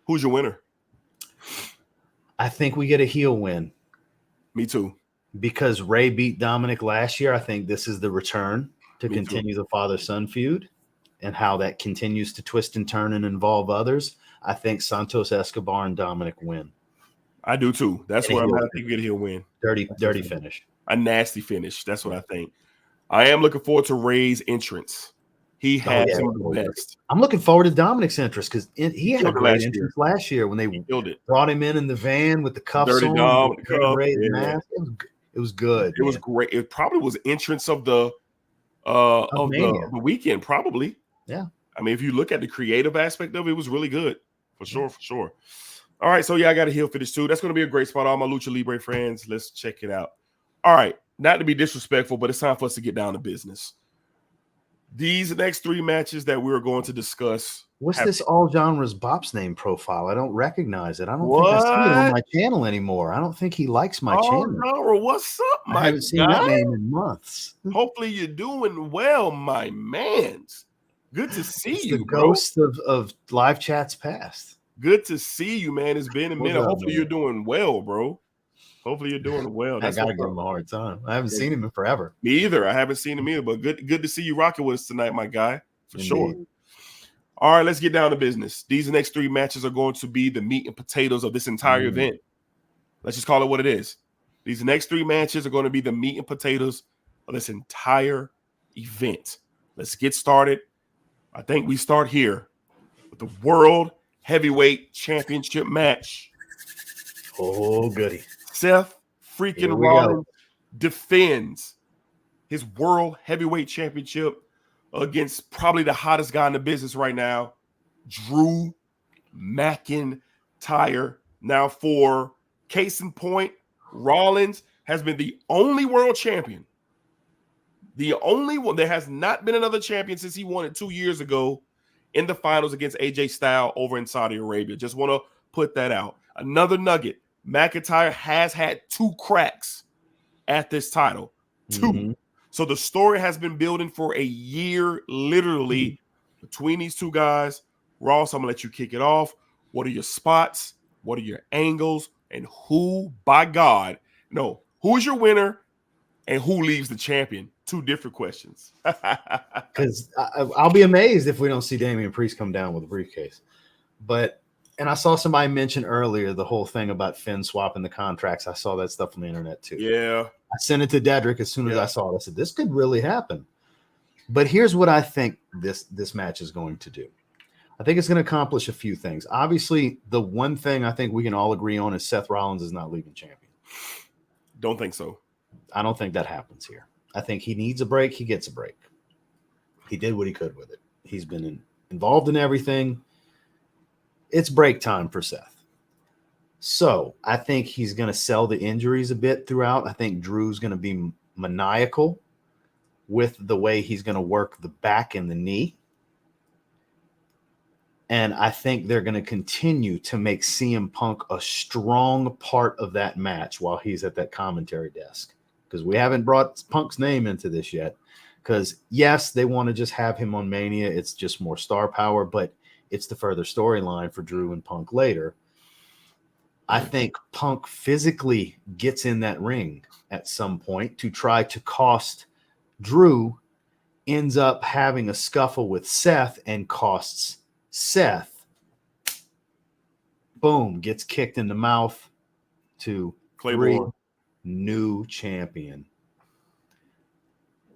Who's your winner? I think we get a heel win. Me too. Because Ray beat Dominic last year, I think this is the return to continue the father-son feud and how that continues to twist and turn and involve others. I think Santos Escobar and Dominic win. I do too. That's what I'm at. I think we get a heel win. Dirty finish. A nasty finish. That's what I think. I am looking forward to Ray's entrance. He had some of the best. I'm looking forward to Dominic's entrance because he had a great entrance last year when they brought him in the van with the cuffs Dirty on. Dom, Mask. It was good. It was great. It probably was entrance of the weekend, probably. Yeah. I mean, if you look at the creative aspect of it, it was really good. For sure. All right, so yeah, I got a heel finish too. That's going to be a great spot. All my Lucha Libre friends, let's check it out. All right, not to be disrespectful, but it's time for us to get down to business. These next 3 matches that we're going to discuss. What's this All Genres Bop's name profile? I don't recognize it. I don't think I see it on my channel anymore. I don't think he likes my channel. Genre, what's up, my guy? I haven't seen that name in months. Hopefully you're doing well, my mans. Good to see you, the ghost of live chats past. Good to see you, man. It's been a minute. Hopefully you're doing well, bro. Hopefully you're doing well. I gotta give him a hard time. I haven't seen him in forever. Me either. I haven't seen him either, but good to see you rocking with us tonight, my guy. For sure. All right, let's get down to business. These next 3 matches are going to be the meat and potatoes of this entire event. Let's just call it what it is. These next 3 matches are going to be the meat and potatoes of this entire event. Let's get started. I think we start here with the World Heavyweight Championship match. Oh, goody. Seth freaking Rollins defends his World Heavyweight Championship against probably the hottest guy in the business right now, Drew McIntyre. Now, for case in point, Rollins has been the only world champion. The only one. There has not been another champion since he won it 2 years ago in the finals against AJ Styles over in Saudi Arabia. Just want to put that out. Another nugget. McIntyre has had 2 cracks at this title. 2. So the story has been building for a year, literally, between these 2 guys. Ross, I'm going to let you kick it off. What are your spots? What are your angles? And who, by God, who is your winner and who leaves the champion? 2 different questions. Because I'll be amazed if we don't see Damian Priest come down with a briefcase. And I saw somebody mention earlier the whole thing about Finn swapping the contracts. I saw that stuff on the internet too. Yeah. I sent it to Dedrick as soon as I saw it. I said, this could really happen. But here's what I think this match is going to do. I think it's going to accomplish a few things. Obviously, the one thing I think we can all agree on is Seth Rollins is not leaving champion. Don't think so. I don't think that happens here. I think he needs a break. He gets a break. He did what he could with it. He's been involved in everything. It's break time for Seth. So I think he's going to sell the injuries a bit throughout. I think Drew's going to be maniacal with the way he's going to work the back and the knee. And I think they're going to continue to make CM Punk a strong part of that match while he's at that commentary desk. Because we haven't brought Punk's name into this yet. Because, yes, they want to just have him on Mania. It's just more star power, but it's the further storyline for Drew and Punk later. I think Punk physically gets in that ring at some point to try to cost Drew, ends up having a scuffle with Seth and costs Seth. Boom, gets kicked in the mouth to Claymore. New champion.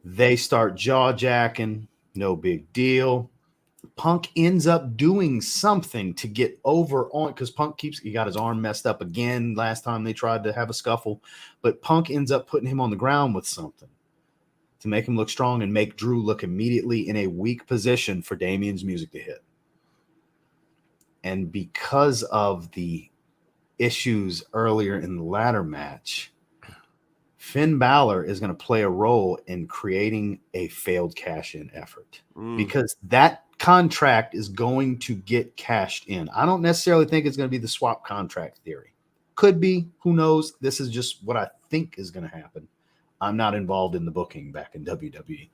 They start jaw-jacking. No big deal. Punk ends up doing something to get over on, because Punk he got his arm messed up again last time they tried to have a scuffle, but Punk ends up putting him on the ground with something to make him look strong and make Drew look immediately in a weak position for Damian's music to hit. And because of the issues earlier in the ladder match, Finn Balor is going to play a role in creating a failed cash-in effort because that contract is going to get cashed in. I don't necessarily think it's going to be the swap contract theory. Could be. Who knows? This is just what I think is going to happen. I'm not involved in the booking back in WWE.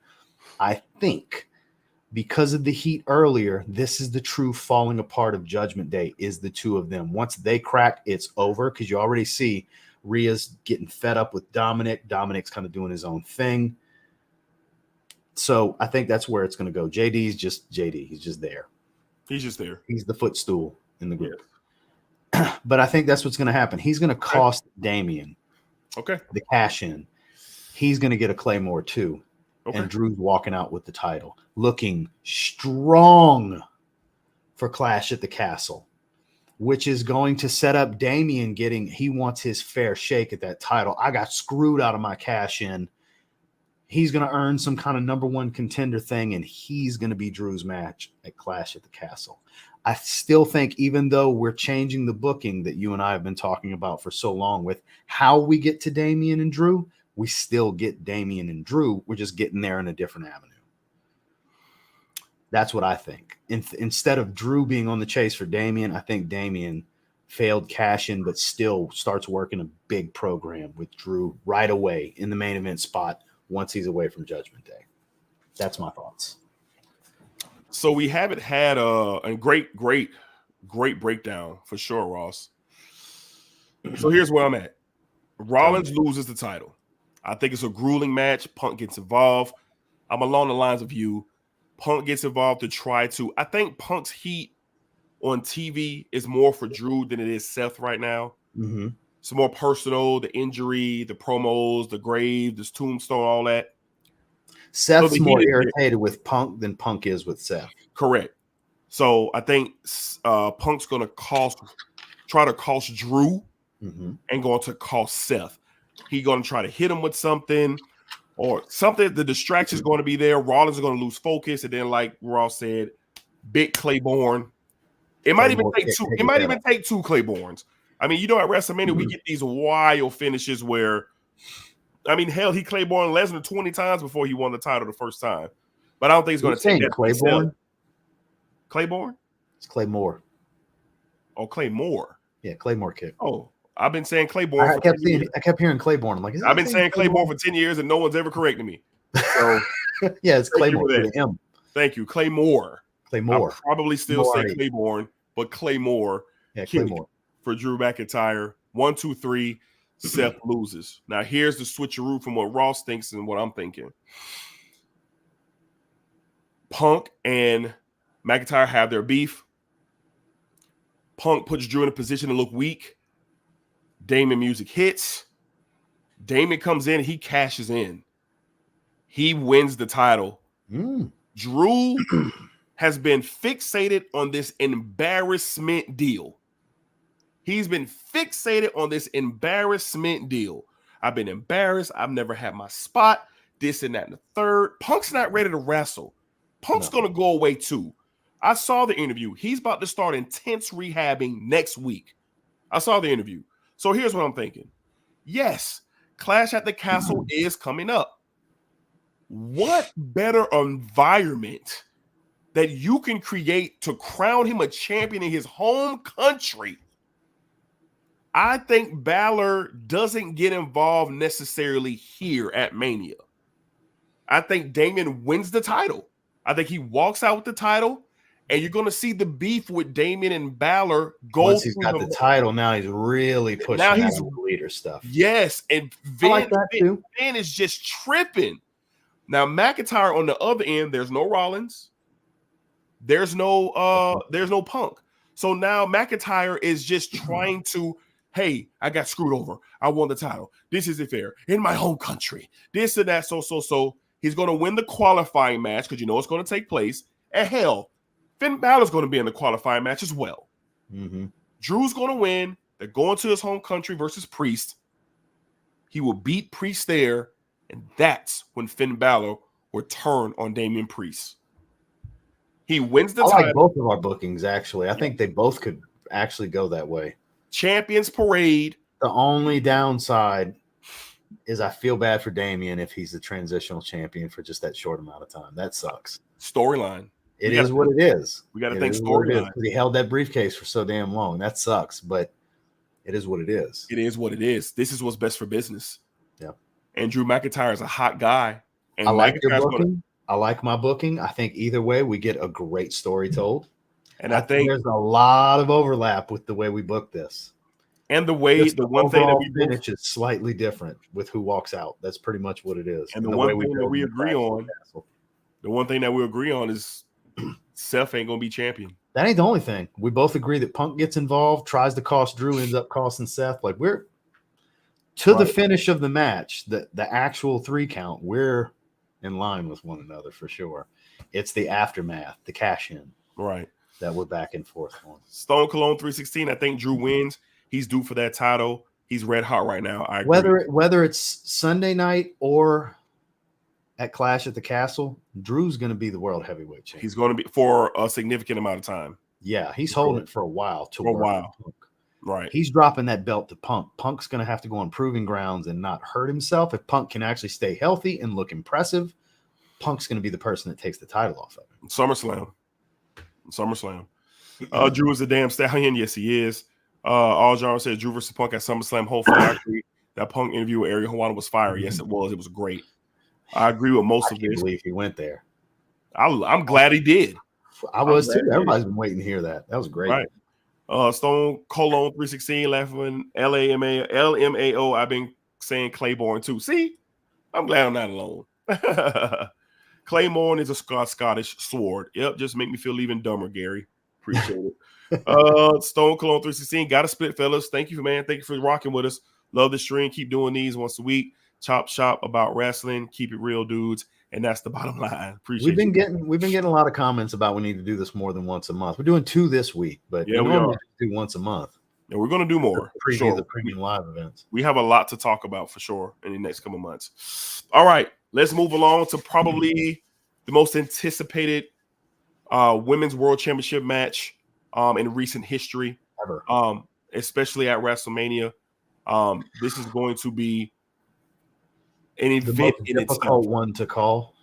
I think because of the heat earlier, this is the true falling apart of Judgment Day is the two of them. Once they crack, it's over because you already see Rhea's getting fed up with Dominic. Dominic's kind of doing his own thing. So I think that's where it's going to go. JD's just JD. He's just there. He's just there. He's the footstool in the group. Yeah. But I think that's what's going to happen. He's going to cost Damian the cash in. He's going to get a Claymore too. And Drew's walking out with the title, looking strong for Clash at the Castle, which is going to set up Damian he wants his fair shake at that title. I got screwed out of my cash in. He's going to earn some kind of number one contender thing, and he's going to be Drew's match at Clash at the Castle. I still think, even though we're changing the booking that you and I have been talking about for so long with how we get to Damian and Drew, we still get Damian and Drew. We're just getting there in a different avenue. That's what I think. Instead of Drew being on the chase for Damian, I think Damian failed cash in, but still starts working a big program with Drew right away in the main event spot once he's away from Judgment Day. That's my thoughts. So we haven't had a great breakdown for sure, Ross. So here's where I'm at. Rollins loses the title. I think it's a grueling match. Punk gets involved. I'm along the lines of you. Punk gets involved to try to. I think Punk's heat on TV is more for Drew than it is Seth right now. Mm-hmm. It's more personal, the injury, the promos, the grave, this tombstone, all that. Seth's more irritated with Punk than Punk is with Seth. Correct. So I think Punk's going to try to cost Drew and going to cost Seth. He's going to try to hit him with something or something. The distraction is going to be there. Rollins is going to lose focus. And then, like Ross said, big Claiborne. It might even take two. It might even take two Claibornes. I mean, you know, at WrestleMania, we get these wild finishes where, I mean, hell, he Claiborne Lesnar 20 times before he won the title the first time. But I don't think he's going to take that. Claiborne? Claiborne? It's Claymore. Oh, Claymore. Yeah, Claymore kick. Oh, I've been saying Claiborne. I kept hearing Claiborne. I'm like, I've been saying Claiborne for 10 years and no one's ever corrected me. So yeah, it's Claymore with an M. Thank you. Claymore. I'll probably still say Claiborne, but Claymore. Yeah, Claymore. For Drew McIntyre. 1, 2, 3. Seth loses. Now here's the switcheroo from what Ross thinks and what I'm thinking. Punk and McIntyre have their beef. Punk puts Drew in a position to look weak. Damon music hits. Damon comes in. He cashes in. He wins the title. Drew has been fixated on this embarrassment deal. He's been fixated on this embarrassment deal. I've been embarrassed. I've never had my spot. This and that and the third. Punk's not ready to wrestle. Punk's going to go away too. I saw the interview. He's about to start intense rehabbing next week. I saw the interview. So here's what I'm thinking. Yes, Clash at the Castle is coming up. What better environment that you can create to crown him a champion in his home country? I think Balor doesn't get involved necessarily here at Mania. I think Damon wins the title. I think he walks out with the title, and you're going to see the beef with Damon and Balor go. Once he's got the title, now he's really pushing out the leader stuff. Yes, and Vin is just tripping. Now McIntyre on the other end, there's no Rollins, there's no Punk. So now McIntyre is just trying to. Hey, I got screwed over. I won the title. This isn't fair. In my home country. This and that. So he's going to win the qualifying match because you know it's going to take place. And hell, Finn Balor's going to be in the qualifying match as well. Drew's going to win. They're going to his home country versus Priest. He will beat Priest there. And that's when Finn Balor will turn on Damian Priest. He wins the title. I like both of our bookings, actually. I think they both could actually go that way. Champions Parade. The only downside is I feel bad for Damian if he's the transitional champion for just that short amount of time. That sucks. Storyline. It is what it is. We got to think storyline. He held that briefcase for so damn long. That sucks, but it is what it is. It is what it is. This is what's best for business. Yeah. And Drew McIntyre is a hot guy. And I like your booking. I like my booking. I think either way we get a great story told. And I think there's a lot of overlap with the way we book this. And the way the one thing that we finish is slightly different with who walks out. That's pretty much what it is. And the one thing that we agree on, the one thing that we agree on is Seth ain't gonna be champion. That ain't the only thing. We both agree that Punk gets involved, tries to cost Drew, ends up costing Seth. Like we're to the finish of the match, the actual 3 count, we're in line with one another for sure. It's the aftermath, the cash in, right? That we're back and forth on. Stone Cologne 316. I think Drew wins. He's due for that title. He's red hot right now. I agree. Whether it's Sunday night or at Clash at the Castle, Drew's going to be the world heavyweight champion. He's going to be for a significant amount of time. Yeah, he's holding it for a while. Right. He's dropping that belt to Punk. Punk's going to have to go on proving grounds and not hurt himself. If Punk can actually stay healthy and look impressive, Punk's going to be the person that takes the title off of him. SummerSlam. Drew is a damn stallion. Yes, he is. All John said Drew versus Punk at SummerSlam. Hopefully, I agree. That Punk interview with Ariel Helwani was fire. Yes, it was. It was great. I agree with most of this. I can't believe he went there. I'm glad he did. I was too. Everybody's been waiting to hear that. That was great. Right. Stone Cologne 316 laughing LMAO. I've been saying Claiborne too. See, I'm glad I'm not alone. Claymore is a Scottish sword. Yep, just make me feel even dumber, Gary. Appreciate it. Stone Cologne 316. Got a split, fellas. Thank you, man. Thank you for rocking with us. Love the stream. Keep doing these once a week. Chop shop about wrestling. Keep it real, dudes. And that's the bottom line. Appreciate We've been getting a lot of comments about we need to do this more than once a month. We're doing 2 this week, but yeah, we normally do once a month. And we're going to do more. The premium live events. We have a lot to talk about for sure in the next couple months. All right, let's move along to probably the most anticipated women's world championship match in recent history, ever. Especially at WrestleMania. This is going to be an event in itself. Difficult one to call.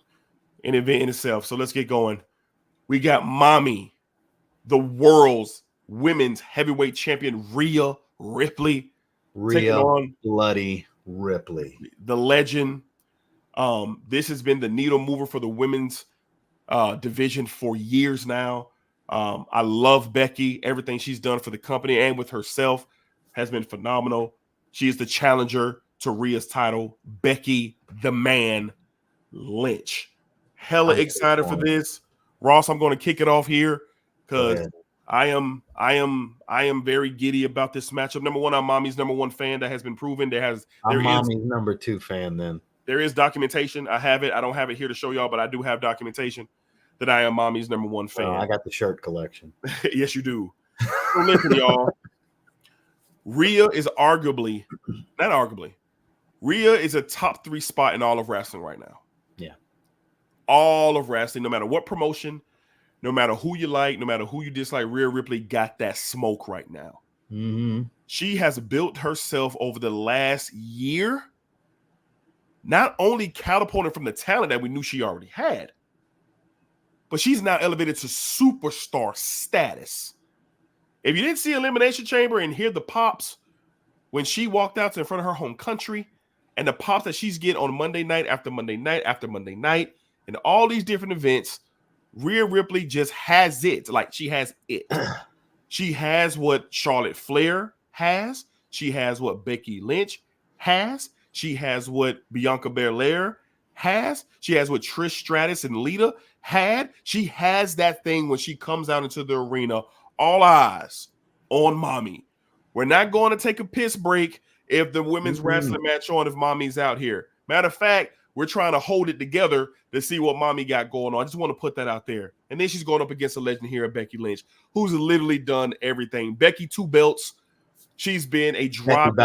An event in itself. So let's get going. We got Mommy, the world's women's heavyweight champion, Rhea Ripley. Bloody Ripley. The legend. This has been the needle mover for the women's division for years now. I love Becky. Everything she's done for the company and with herself has been phenomenal. She is the challenger to Rhea's title, Becky the Man Lynch. Hella excited for this. Ross, I'm going to kick it off here because I am very giddy about this matchup. Number one, I'm Mommy's number 1 fan. That has been proven. I'm Mommy's number 2 fan then. There is documentation. I have it. I don't have it here to show y'all, but I do have documentation that I am Mommy's number 1 fan. I got the shirt collection. Yes, you do. So listen, y'all. Rhea is Rhea is a top 3 spot in all of wrestling right now. Yeah. All of wrestling, no matter what promotion, no matter who you like, no matter who you dislike, Rhea Ripley got that smoke right now. Mm-hmm. She has built herself over the last year, not only catapulting from the talent that we knew she already had, but she's now elevated to superstar status. If you didn't see Elimination Chamber and hear the pops when she walked out in front of her home country and the pops that she's getting on Monday night after Monday night after Monday night and all these different events, Rhea Ripley just has it. Like, she has it. She has what Charlotte Flair has. She has what Becky Lynch has. She has what Bianca Belair has. She has what Trish Stratus and Lita had. She has that thing when she comes out into the arena. All eyes on Mommy. We're not going to take a piss break if the women's wrestling match on if Mommy's out here. Matter of fact, we're trying to hold it together to see what Mommy got going on. I just want to put that out there. And then she's going up against a legend here, Becky Lynch, who's literally done everything. Becky, 2 belts. She's been a drop.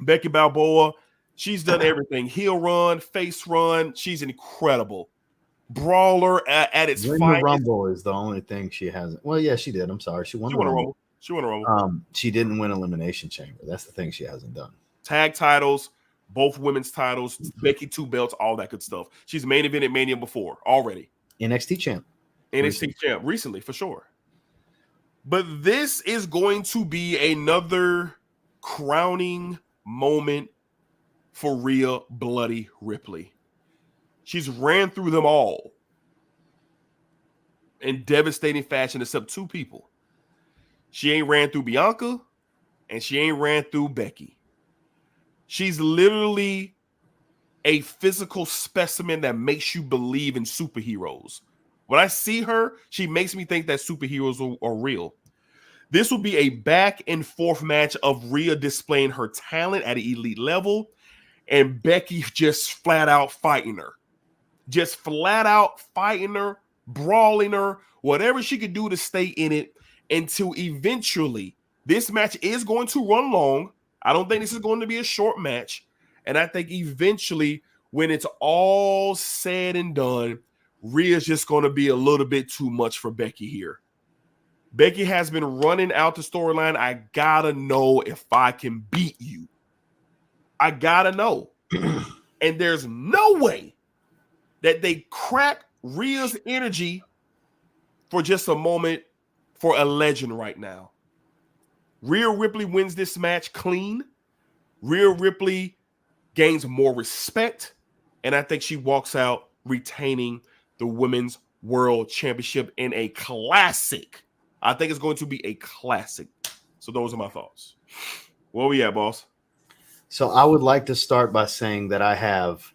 Becky Balboa. She's done everything. Heel run, face run. She's incredible. Brawler at its finest. The Rumble is the only thing she hasn't. Well, yeah, she did. I'm sorry. She won a Rumble. She won a Rumble. She didn't win Elimination Chamber. That's the thing she hasn't done. Tag titles, both women's titles, Becky 2 belts, all that good stuff. She's main evented Mania before already. NXT champ. NXT champ recently, for sure. But this is going to be another crowning moment for Rhea Bloody Ripley. She's ran through them all in devastating fashion, except two people. She ain't ran through Bianca, and she ain't ran through Becky. She's literally a physical specimen that makes you believe in superheroes. When I see her, she makes me think that superheroes are real. This will be a back and forth match of Rhea displaying her talent at an elite level and Becky just flat out fighting her. Just flat out fighting her, brawling her, whatever she could do to stay in it until eventually this match is going to run long. I don't think this is going to be a short match. And I think eventually when it's all said and done, Rhea's just going to be a little bit too much for Becky here. Becky has been running out the storyline. I gotta know if I can beat you. I gotta know. And there's no way that they crack Rhea's energy for just a moment for a legend right now. Rhea Ripley wins this match clean. Rhea Ripley gains more respect. And I think she walks out retaining the Women's World Championship in a classic. I think it's going to be a classic. So those are my thoughts. Where we at, boss? So I would like to start by saying that I have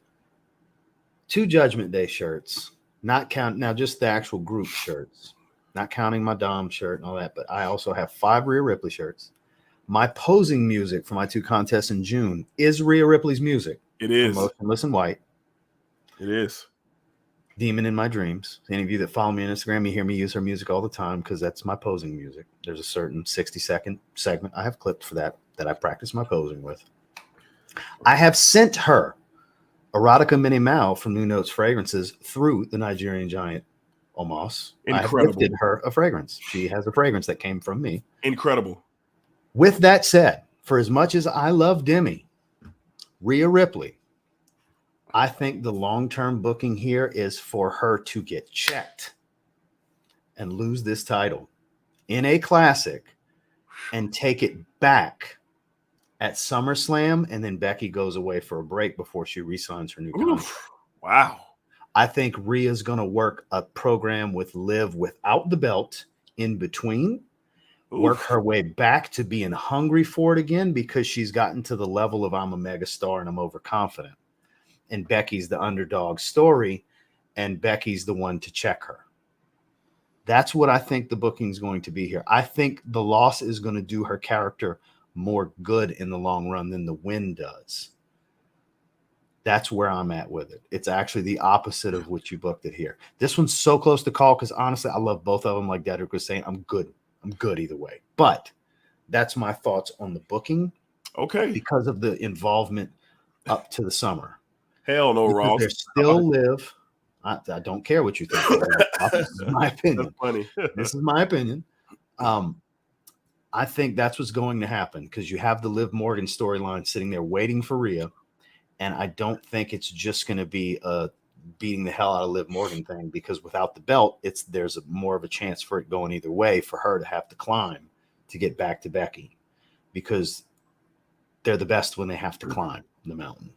2 Judgment Day shirts, not count now just the actual group shirts, not counting my Dom shirt and all that, but I also have 5 Rhea Ripley shirts. My posing music for my 2 contests in June is Rhea Ripley's music. It is. Motionless in White. It is. Demon in My Dreams. Any of you that follow me on Instagram, you hear me use her music all the time because that's my posing music. There's a certain 60-second segment I have clipped for that I practice my posing with. I have sent her Erotica Minnie Mao from New Notes Fragrances through the Nigerian giant Omos. Incredible. I have gifted her a fragrance. She has a fragrance that came from me. Incredible. With that said, for as much as I love Demi, Rhea Ripley, I think the long-term booking here is for her to get checked and lose this title in a classic and take it back at SummerSlam, and then Becky goes away for a break before she re-signs her new contract. Wow. I think Rhea's going to work a program with Liv without the belt in between, work her way back to being hungry for it again because she's gotten to the level of I'm a megastar and I'm overconfident. And Becky's the underdog story, and Becky's the one to check her. That's what I think the booking's going to be here. I think the loss is going to do her character more good in the long run than the win does. That's where I'm at with it. It's actually the opposite of what you booked it here. This one's so close to call because honestly, I love both of them. Like Dedrick was saying, I'm good. I'm good either way. But that's my thoughts on the booking. Okay. Because of the involvement up to the summer. Hell no, Ross. There's still Liv. I don't care what you think. This is my opinion. That's funny. This is my opinion. I think that's what's going to happen because you have the Liv Morgan storyline sitting there waiting for Rhea. And I don't think it's just going to be a beating the hell out of Liv Morgan thing because without the belt, there's more of a chance for it going either way for her to have to climb to get back to Becky because they're the best when they have to climb the mountain.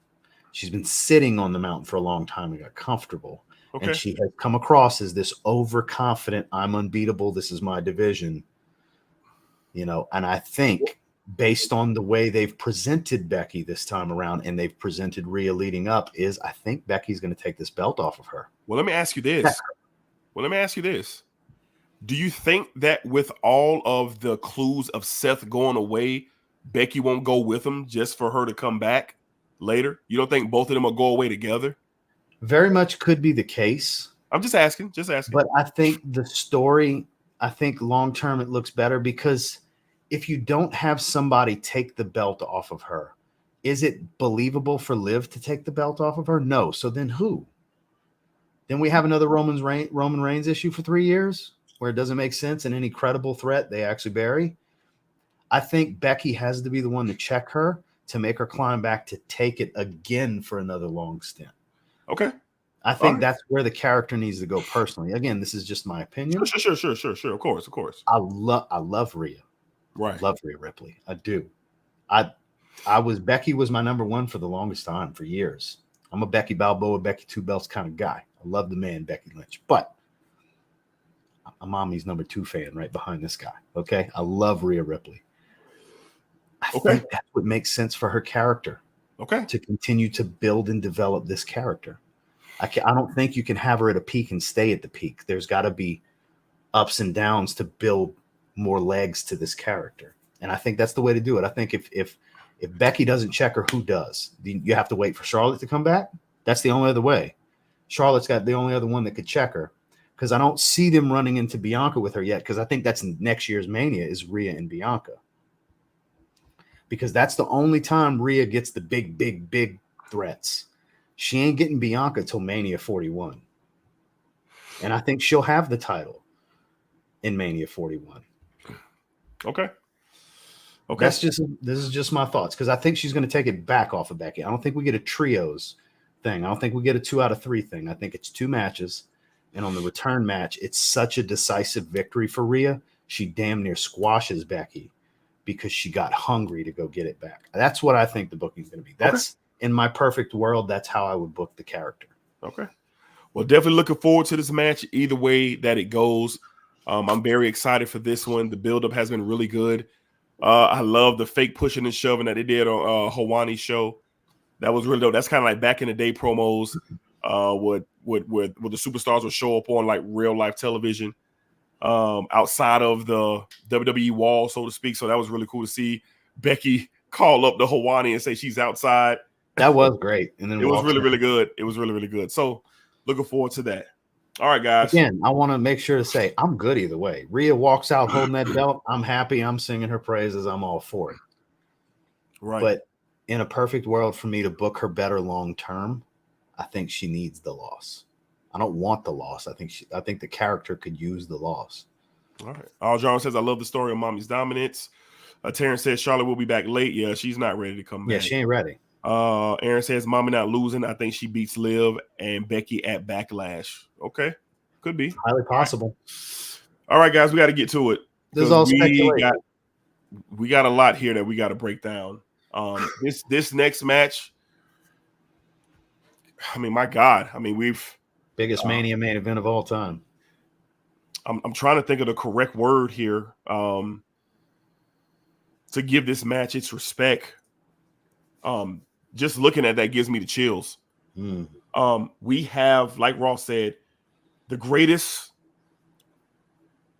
She's been sitting on the mountain for a long time and got comfortable. Okay. And she has come across as this overconfident, I'm unbeatable. This is my division. You know, and I think based on the way they've presented Becky this time around and they've presented Rhea leading up I think Becky's going to take this belt off of her. Well, let me ask you this. Do you think that with all of the clues of Seth going away, Becky won't go with him just for her to come back later? You don't think both of them will go away together? Very much could be the case. I'm just asking. But I think the story, long term it looks better because if you don't have somebody take the belt off of her, is it believable for Liv to take the belt off of her? No. So then who? Then we have another Roman Reigns issue for 3 years where it doesn't make sense and any credible threat they actually bury. I think Becky has to be the one to check her to make her climb back to take it again for another long stint. Okay. I think that's where the character needs to go personally. Again, this is just my opinion. Sure. Of course. I love Rhea. Right. Love Rhea Ripley. I do. Becky was my number one for the longest time, for years. I'm a Becky Balboa, Becky Two Belts kind of guy. I love the man, Becky Lynch. But I'm Mommy's number 2 fan right behind this guy. Okay. I love Rhea Ripley. I think that's what makes sense for her character. Okay. To continue to build and develop this character. I don't think you can have her at a peak and stay at the peak. There's got to be ups and downs to build more legs to this character. And I think that's the way to do it. I think if Becky doesn't check her, who does? You have to wait for Charlotte to come back. That's the only other way. Charlotte's got the only other one that could check her, because I don't see them running into Bianca with her yet, because I think that's next year's Mania is Rhea and Bianca. Because that's the only time Rhea gets the big threats. She ain't getting Bianca till Mania 41. And I think she'll have the title in Mania 41. Okay. This is just my thoughts, because I think she's going to take it back off of Becky. I don't think we get a trios thing. I don't think we get a 2 out of 3 thing. I think it's 2 matches. And on the return match, it's such a decisive victory for Rhea. She damn near squashes Becky because she got hungry to go get it back. That's what I think the booking's going to be. That's in my perfect world. That's how I would book the character. Okay. Well, definitely looking forward to this match either way that it goes. I'm very excited for this one. The buildup has been really good. I love the fake pushing and shoving that they did on Hawani's show. That was really dope. That's kind of like back in the day promos where the superstars would show up on like real life television outside of the WWE wall, so to speak. So that was really cool to see Becky call up the Hawani and say she's outside. That was great. And then it was really good. It was really good. So looking forward to that. All right, guys. Again, I want to make sure to say I'm good either way. Rhea walks out holding that belt. I'm happy. I'm singing her praises. I'm all for it. Right. But in a perfect world for me to book her better long term, I think she needs the loss. I don't want the loss. I think the character could use the loss. All right. All John says, I love the story of Mommy's dominance. Terrence says Charlotte will be back late. Yeah, she's not ready to come back. Yeah, she ain't ready. Aaron says Mommy not losing. I think she beats Liv and Becky at Backlash. Okay, could be highly possible. All right, guys, we got to get to it. This is all speculation. We got a lot here that we got to break down. This next match. I mean, my God. I mean, we've biggest Mania main event of all time. I'm trying to think of the correct word here to give this match its respect. Just looking at that gives me the chills. We have, like Ross said, the greatest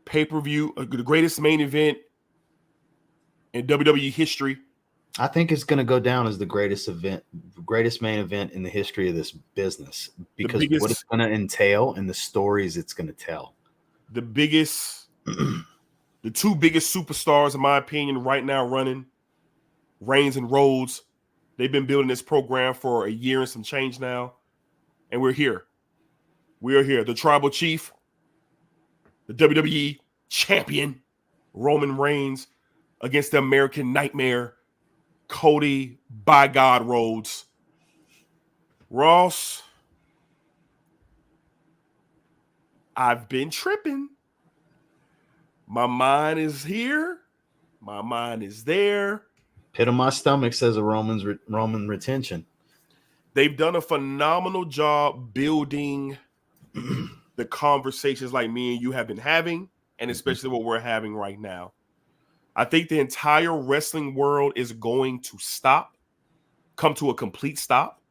pay-per-view, the greatest main event in WWE history. I think it's going to go down as the greatest main event in the history of this business, because what it's going to entail and the stories it's going to tell. The two biggest superstars, in my opinion, right now running, Reigns and Rhodes. They've been building this program for a year and some change now, and we're here. We are here. The Tribal Chief, the WWE Champion, Roman Reigns, against the American Nightmare, Cody by God Rhodes. Ross, I've been tripping. My mind is here. My mind is there. Pit of my stomach says a Roman retention. They've done a phenomenal job building the conversations like me and you have been having, and especially what we're having right now. I think the entire wrestling world is going to come to a complete stop.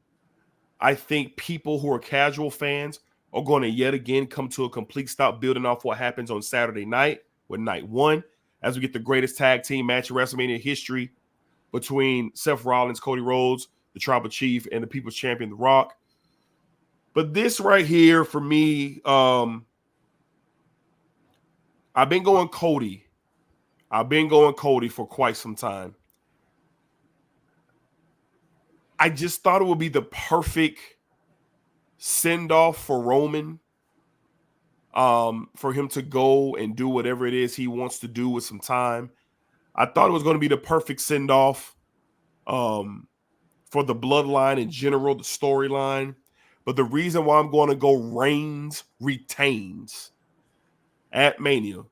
I think people who are casual fans are going to yet again come to a complete stop, building off what happens on Saturday night with night one, as we get the greatest tag team match in WrestleMania history between Seth Rollins, Cody Rhodes, the Tribal Chief, and the People's Champion, The Rock. But this right here, for me, I've been going Cody. For quite some time. I just thought it would be the perfect send-off for Roman, for him to go and do whatever it is he wants to do with some time. I thought it was going to be the perfect send-off for the bloodline in general, the storyline. But the reason why I'm going to go Reigns retains at Mania.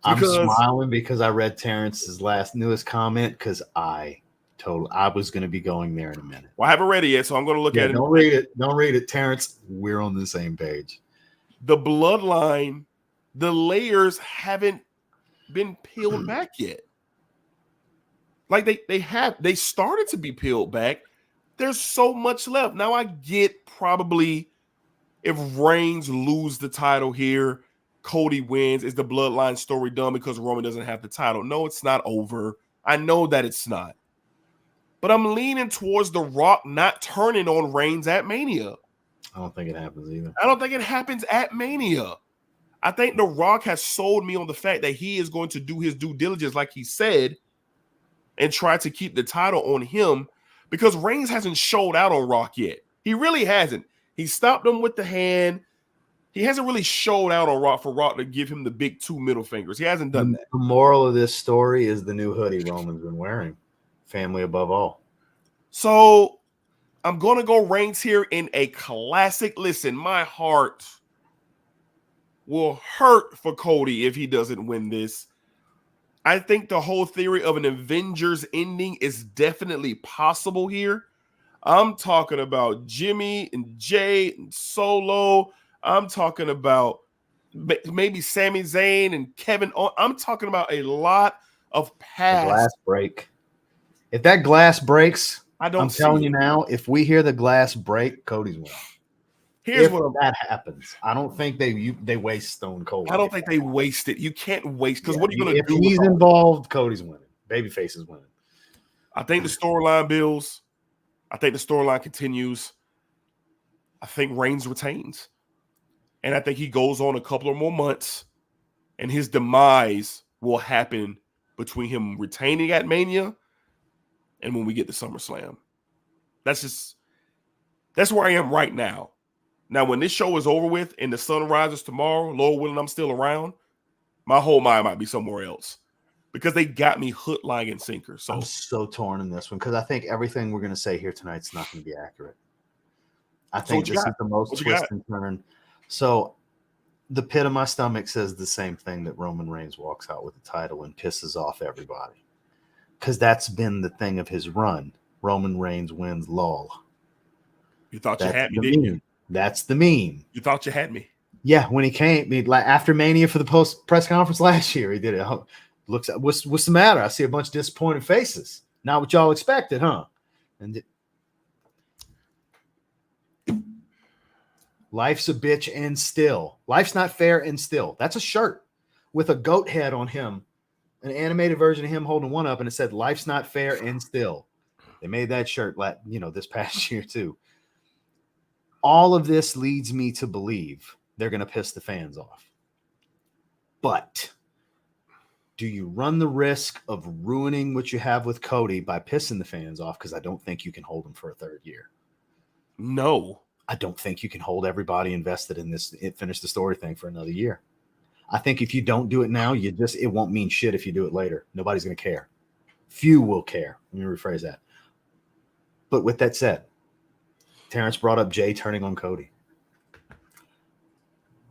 I'm smiling because I read Terrence's newest comment because I was going to be going there in a minute. Well, I haven't read it yet, so I'm going to look at it. Don't read it. Don't read it, Terrence. We're on the same page. The bloodline, the layers haven't been peeled back yet. Like they started to be peeled back. There's so much left. Now I get probably if Reigns lose the title here, Cody wins. Is the bloodline story done because Roman doesn't have the title? No, it's not over. I know that it's not. But I'm leaning towards The Rock not turning on Reigns at Mania. I don't think it happens either. I don't think it happens at Mania. I think The Rock has sold me on the fact that he is going to do his due diligence, like he said, and try to keep the title on him because Reigns hasn't showed out on Rock yet. He really hasn't. He stopped him with the hand. He hasn't really showed out on Rock for Rock to give him the big 2 middle fingers. He hasn't done that. The moral of this story is the new hoodie Roman's been wearing. Family above all. So I'm going to go Reigns here in a classic. Listen, my heart will hurt for Cody if he doesn't win this. I think the whole theory of an Avengers ending is definitely possible here. I'm talking about Jimmy and Jay and Solo. I'm talking about maybe Sami Zayn and Kevin. I'm talking about a lot of past. The glass break. If that glass breaks, I'm telling you now, if we hear the glass break, Cody's winning. If that happens, I don't think they waste Stone Cold. I don't think they waste it. You can't waste because what are you going to do? If he's involved, Cody's winning. Babyface is winning. I think the storyline builds. I think the storyline continues. I think Reigns retains. And I think he goes on a couple of more months, and his demise will happen between him retaining at Mania and when we get to SummerSlam. That's where I am right now. Now, when this show is over with and the sun rises tomorrow, Lord willing, I'm still around, my whole mind might be somewhere else because they got me hook, line, and sinker. So I'm so torn in this one because I think everything we're going to say here tonight is not going to be accurate. I think this is the most twist and turn. So the pit of my stomach says the same thing that Roman Reigns walks out with the title and pisses off everybody because that's been the thing of his run. Roman Reigns wins, lol. You thought you had me, didn't you? That's the meme. You thought you had me. Yeah, when he came, like after Mania for the post press conference last year, he did it. Looks, what's the matter? I see a bunch of disappointed faces. Not what y'all expected, huh? And life's a bitch and still. Life's not fair and still. That's a shirt with a goat head on him, an animated version of him holding one up, and it said "Life's not fair and still." They made that shirt, this past year too. All of this leads me to believe they're going to piss the fans off. But do you run the risk of ruining what you have with Cody by pissing the fans off? Because I don't think you can hold him for a third year. No. I don't think you can hold everybody invested in this, finish the story thing for another year. I think if you don't do it now, it won't mean shit if you do it later. Nobody's going to care. Few will care. Let me rephrase that. But with that said, Terrence brought up Jay turning on Cody.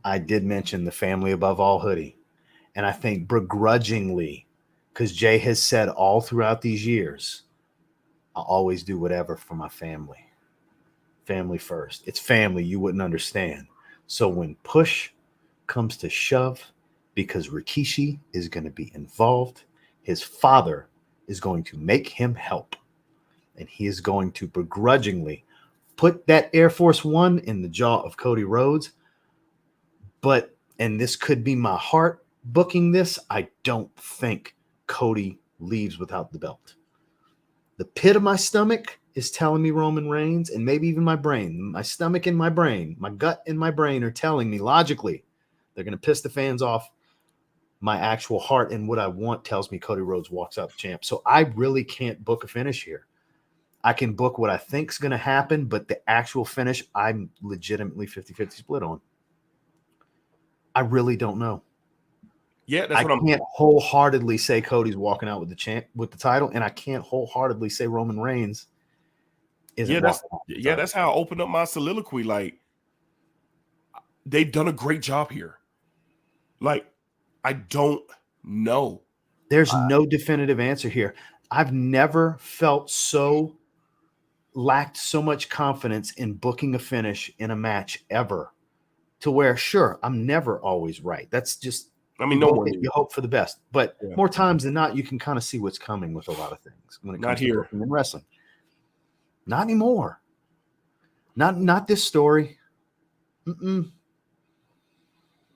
I did mention the family above all hoodie. And I think begrudgingly, because Jay has said all throughout these years, I'll always do whatever for my family. Family first. It's family. You wouldn't understand. So when push comes to shove, because Rikishi is going to be involved, his father is going to make him help. And he is going to begrudgingly put that Air Force One in the jaw of Cody Rhodes. But, and this could be my heart booking this, I don't think Cody leaves without the belt. The pit of my stomach is telling me Roman Reigns, and maybe even my brain, my stomach and my brain, my gut and my brain are telling me logically they're going to piss the fans off. My actual heart and what I want tells me Cody Rhodes walks out the champ. So I really can't book a finish here. I can book what I think is going to happen, but the actual finish, I'm legitimately 50-50 split on. I really don't know. Yeah, that's I what I'm. can't wholeheartedly say Cody's walking out with the title, and I can't wholeheartedly say Roman Reigns isn't Yeah, walking out with the title. that's how I opened up my soliloquy. Like, they've done a great job here. Like, I don't know. There's no definitive answer here. I've never felt lacked so much confidence in booking a finish in a match ever, to where, sure, I'm never always right. That's just, I mean, no one is. you hope for the best, but Yeah. more times than not, you can kind of see what's coming with a lot of things when it Not comes to here. booking and wrestling. Not anymore. Not this story.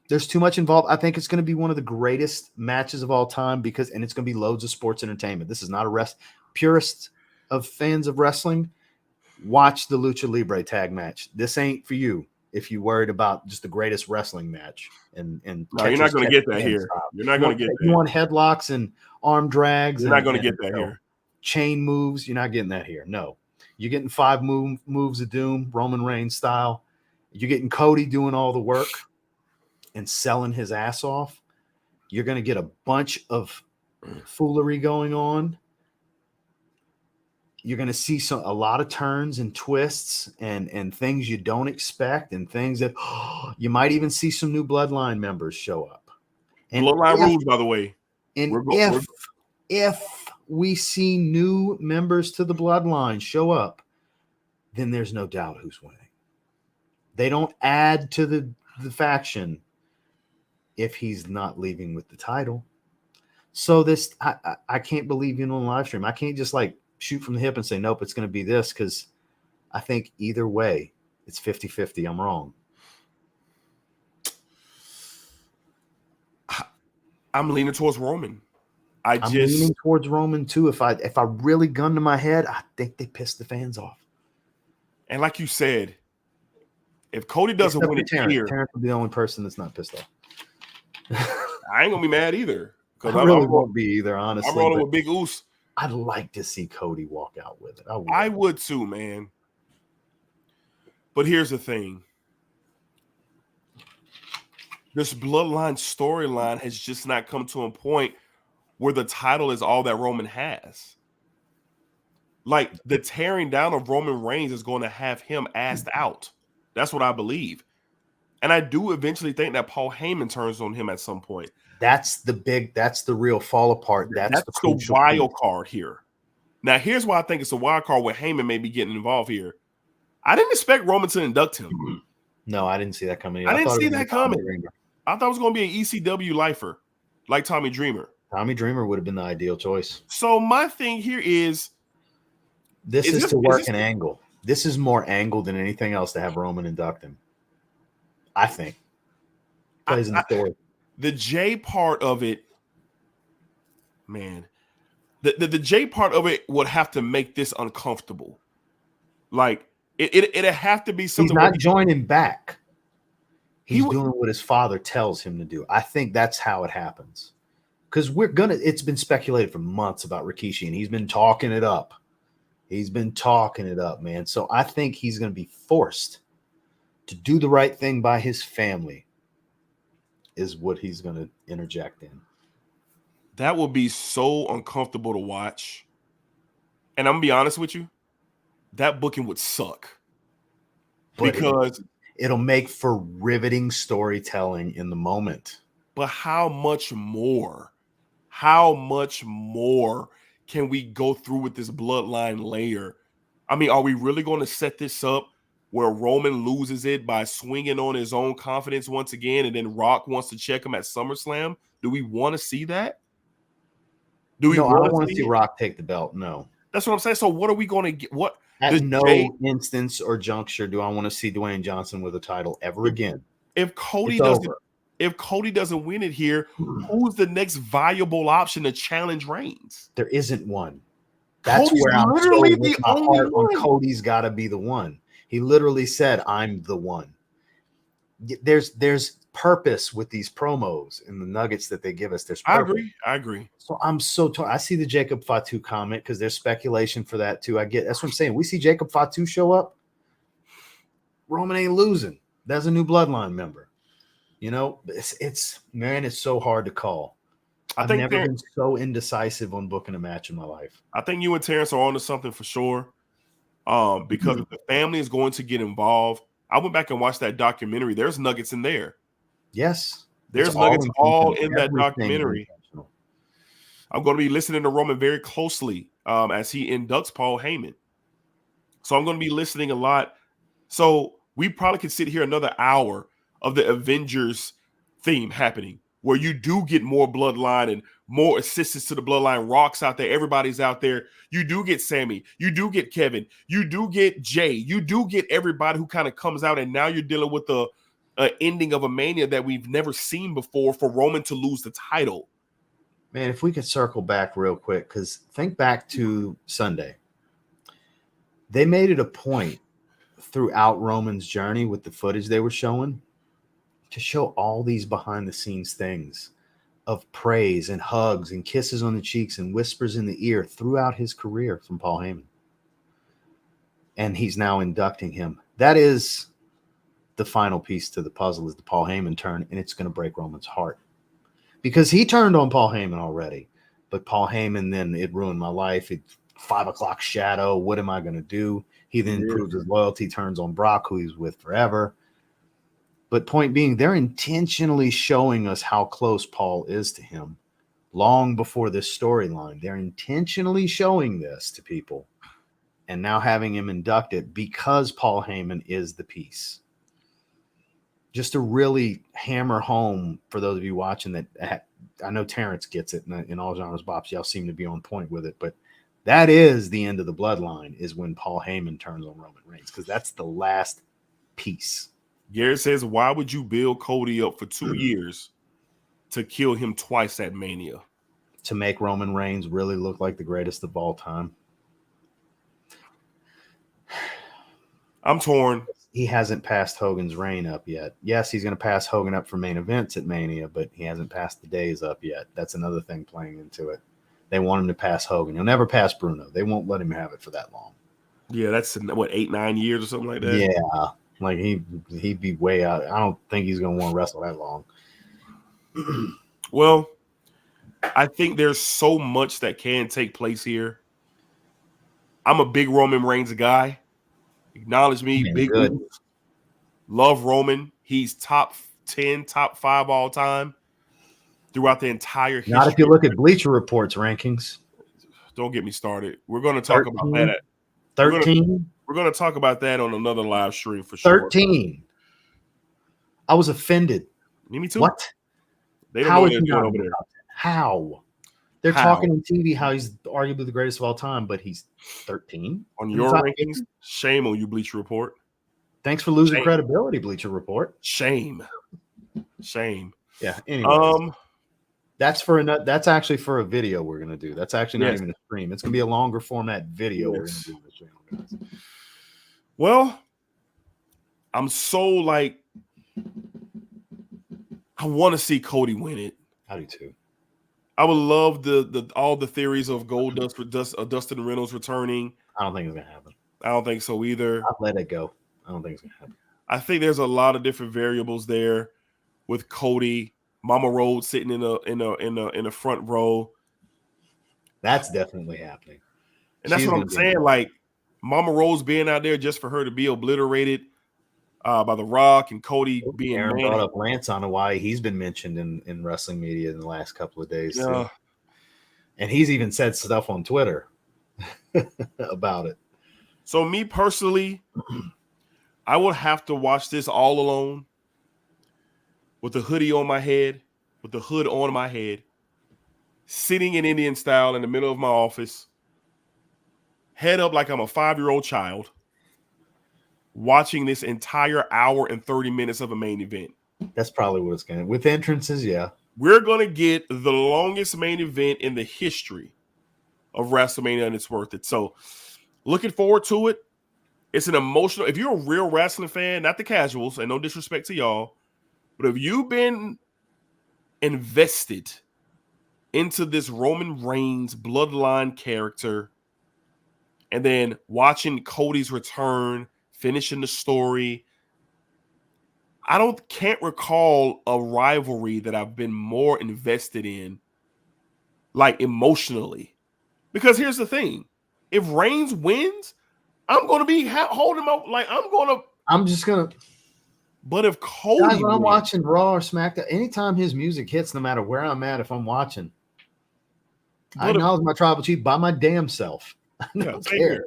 There's too much involved. I think it's going to be one of the greatest matches of all time and it's going to be loads of sports entertainment. This is not a purist of fans of wrestling. Watch the Lucha Libre tag match. This ain't for you if you worried about just the greatest wrestling match. And No, you're not going to get that here. You're not going to get that. You want headlocks and arm drags. You're not going to get that here. Chain moves. You're not getting that here. No. You're getting 5 moves of doom, Roman Reigns style. You're getting Cody doing all the work and selling his ass off. You're going to get a bunch of foolery going on. You're going to see a lot of turns and twists and things you don't expect, and things that you might even see some new Bloodline members show up. And Bloodline rules, by the way. And if we see new members to the Bloodline show up, then there's no doubt who's winning. They don't add to the faction if he's not leaving with the title. So this, I can't believe on the live stream. I can't just like shoot from the hip and say, nope, it's going to be this, because I think either way, it's 50-50. I'm wrong. I'm leaning towards Roman. I'm leaning towards Roman too. If I really gun to my head, I think they pissed the fans off. And like you said, if Cody doesn't win it here, Terrence will be the only person that's not pissed off. I ain't gonna be mad either. I really won't be either, honestly. I'm rolling with Big Oos. I'd like to see Cody walk out with it. I would too, man. But here's the thing. This Bloodline storyline has just not come to a point where the title is all that Roman has. Like, the tearing down of Roman Reigns is going to have him assed out. That's what I believe. And I do eventually think that Paul Heyman turns on him at some point. That's the real fall apart. That's the wild card here. Now, here's why I think it's a wild card where Heyman may be getting involved here. I didn't expect Roman to induct him. No, I didn't see that coming. I didn't see that coming. I thought it was going to be an ECW lifer like Tommy Dreamer. Tommy Dreamer would have been the ideal choice. So my thing here is this is to work an angle. This is more angle than anything else to have Roman induct him. I think. Plays in the story. The J part of it, man, the J part of it would have to make this uncomfortable. Like, it'd have to be something. He's not joining back. He's doing what his father tells him to do. I think that's how it happens. Because it's been speculated for months about Rikishi, and he's been talking it up. Man. So I think he's going to be forced to do the right thing by his family, is what he's going to interject in. That would be so uncomfortable to watch. And I'm going to be honest with you, that booking would suck. Because it'll make for riveting storytelling in the moment. But how much more? How much more can we go through with this bloodline layer? I mean, are we really going to set this up where Roman loses it by swinging on his own confidence once again, and then Rock wants to check him at SummerSlam? Do we want to see that? I don't want to see Rock take the belt. No. That's what I'm saying. So what are we going to get? What? At no instance or juncture do I want to see Dwayne Johnson with a title ever again. If Cody doesn't win it here, who's the next viable option to challenge Reigns? There isn't one. That's Cody's where I'm literally the only one. Cody's got to be the one. He literally said, "I'm the one." There's purpose with these promos and the nuggets that they give us. There's purpose. I agree. So I'm so I see the Jacob Fatu comment because there's speculation for that too. That's what I'm saying. We see Jacob Fatu show up. Roman ain't losing. That's a new bloodline member. You know, it's man, it's so hard to call. I I've think never been so indecisive on booking a match in my life. I think you and Terrence are onto something for sure. Because if the family is going to get involved, I went back and watched that documentary. There's nuggets in there. Yes, it's There's nuggets all intentional. in that Everything is documentary. intentional. I'm going to be listening to Roman very closely as he inducts Paul Heyman. So I'm going to be listening a lot. So we probably could sit here another hour of the Avengers theme happening, where you do get more bloodline and more assistance to the bloodline. Rock's out there. Everybody's out there. You do get Sammy. You do get Kevin. You do get Jay. You do get everybody who kind of comes out. And now you're dealing with the ending of a Mania that we've never seen before for Roman to lose the title. Man, if we could circle back real quick, because think back to Sunday. They made it a point throughout Roman's journey with the footage they were showing to show all these behind the scenes things of praise and hugs and kisses on the cheeks and whispers in the ear throughout his career from Paul Heyman. And he's now inducting him. That is the final piece to the puzzle, is the Paul Heyman turn, and it's going to break Roman's heart. Because he turned on Paul Heyman already. But Paul Heyman, then it ruined my life. It's 5 o'clock shadow. What am I going to do? He then proves his loyalty, turns on Brock, who he's with forever. But point being, they're intentionally showing us how close Paul is to him long before this storyline. They're intentionally showing this to people and now having him inducted because Paul Heyman is the piece. Just to really hammer home for those of you watching that, I know Terrence gets it in All Genres Bops. Y'all seem to be on point with it, but that is the end of the bloodline, is when Paul Heyman turns on Roman Reigns, because that's the last piece. Garrett says, why would you build Cody up for 2 years to kill him twice at Mania? To make Roman Reigns really look like the greatest of all time. I'm torn. He hasn't passed Hogan's reign up yet. Yes, he's going to pass Hogan up for main events at Mania, but he hasn't passed the days up yet. That's another thing playing into it. They want him to pass Hogan. He'll never pass Bruno. They won't let him have it for that long. Yeah, that's what, 8-9 years or something like that. Yeah, like he'd be way out. I don't think he's going to want to wrestle that long. Well, I think there's so much that can take place here. I'm a big Roman Reigns guy. Acknowledge me, big oops. Love Roman. He's top 10, top 5 all time throughout the entire history. Not if you look at Bleacher Report's rankings. Don't get me started. We're going to talk about that. 13? We're going to talk about that on another live stream for sure. 13. I was offended. Me too. What? They don't know what they're doing over there. How? They're talking on TV how he's arguably the greatest of all time, but he's 13. On your rankings, shame on you, Bleacher Report. Thanks for losing credibility, Bleacher Report. Shame. Yeah. Anyway, that's actually for a video we're gonna do. That's actually not even a stream. It's gonna be a longer format video we're gonna do on this channel, guys. Well, I'm so I want to see Cody win it. I do too. I would love all the theories of Goldust for Dustin Reynolds returning. I don't think it's gonna happen. I don't think so either. I'll let it go. I don't think it's gonna happen. I think there's a lot of different variables there with Cody, Mama Rhodes sitting in a front row. That's definitely happening. And that's what I'm saying. Like Mama Rhodes being out there just for her to be obliterated by The Rock and Cody being Aaron brought up Lance on why he's been mentioned in wrestling media in the last couple of days. Yeah. Too. And he's even said stuff on Twitter about it. So me personally, I would have to watch this all alone with the hoodie on my head, with the hood on my head, sitting in Indian style in the middle of my office, head up like I'm a 5-year-old child, watching this entire hour and 30 minutes of a main event. That's probably what it's going to. With entrances, yeah. We're going to get the longest main event in the history of WrestleMania, and it's worth it. So looking forward to it. It's an emotional, if you're a real wrestling fan, not the casuals, and no disrespect to y'all, but if you've been invested into this Roman Reigns bloodline character, and then watching Cody's return, finishing the story, can't recall a rivalry that I've been more invested in, like emotionally. Because here's the thing: if Reigns wins, I'm going to be holding up. Like I'm just gonna. But if Guys, Cody when I'm wins, watching Raw or SmackDown, anytime his music hits, no matter where I'm at, if I'm watching, I acknowledge my tribal chief by my damn self. I don't care. Here.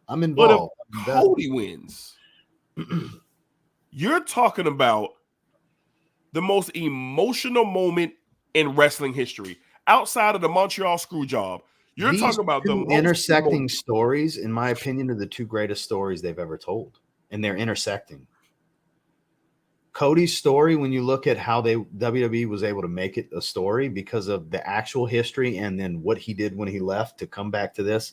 I'm But if involved. Cody wins, you're talking about the most emotional moment in wrestling history outside of the Montreal screw job. You're talking about the most intersecting stories, in my opinion, are the two greatest stories they've ever told, and they're intersecting. Cody's story, when you look at how WWE was able to make it a story because of the actual history and then what he did when he left to come back to this,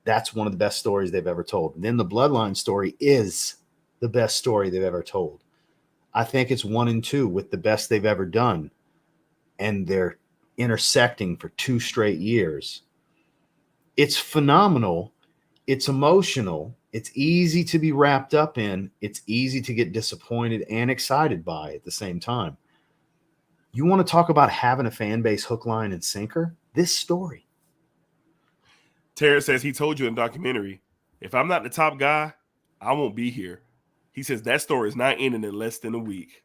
that's one of the best stories they've ever told. And then the Bloodline story is the best story they've ever told. I think it's 1 and 2 with the best they've ever done. And they're intersecting for 2 straight years. It's phenomenal. It's emotional. It's easy to be wrapped up in. It's easy to get disappointed and excited by at the same time. You want to talk about having a fan base hook, line, and sinker? This story. Terrence says he told you in the documentary, if I'm not the top guy, I won't be here. He says that story is not ending in less than a week.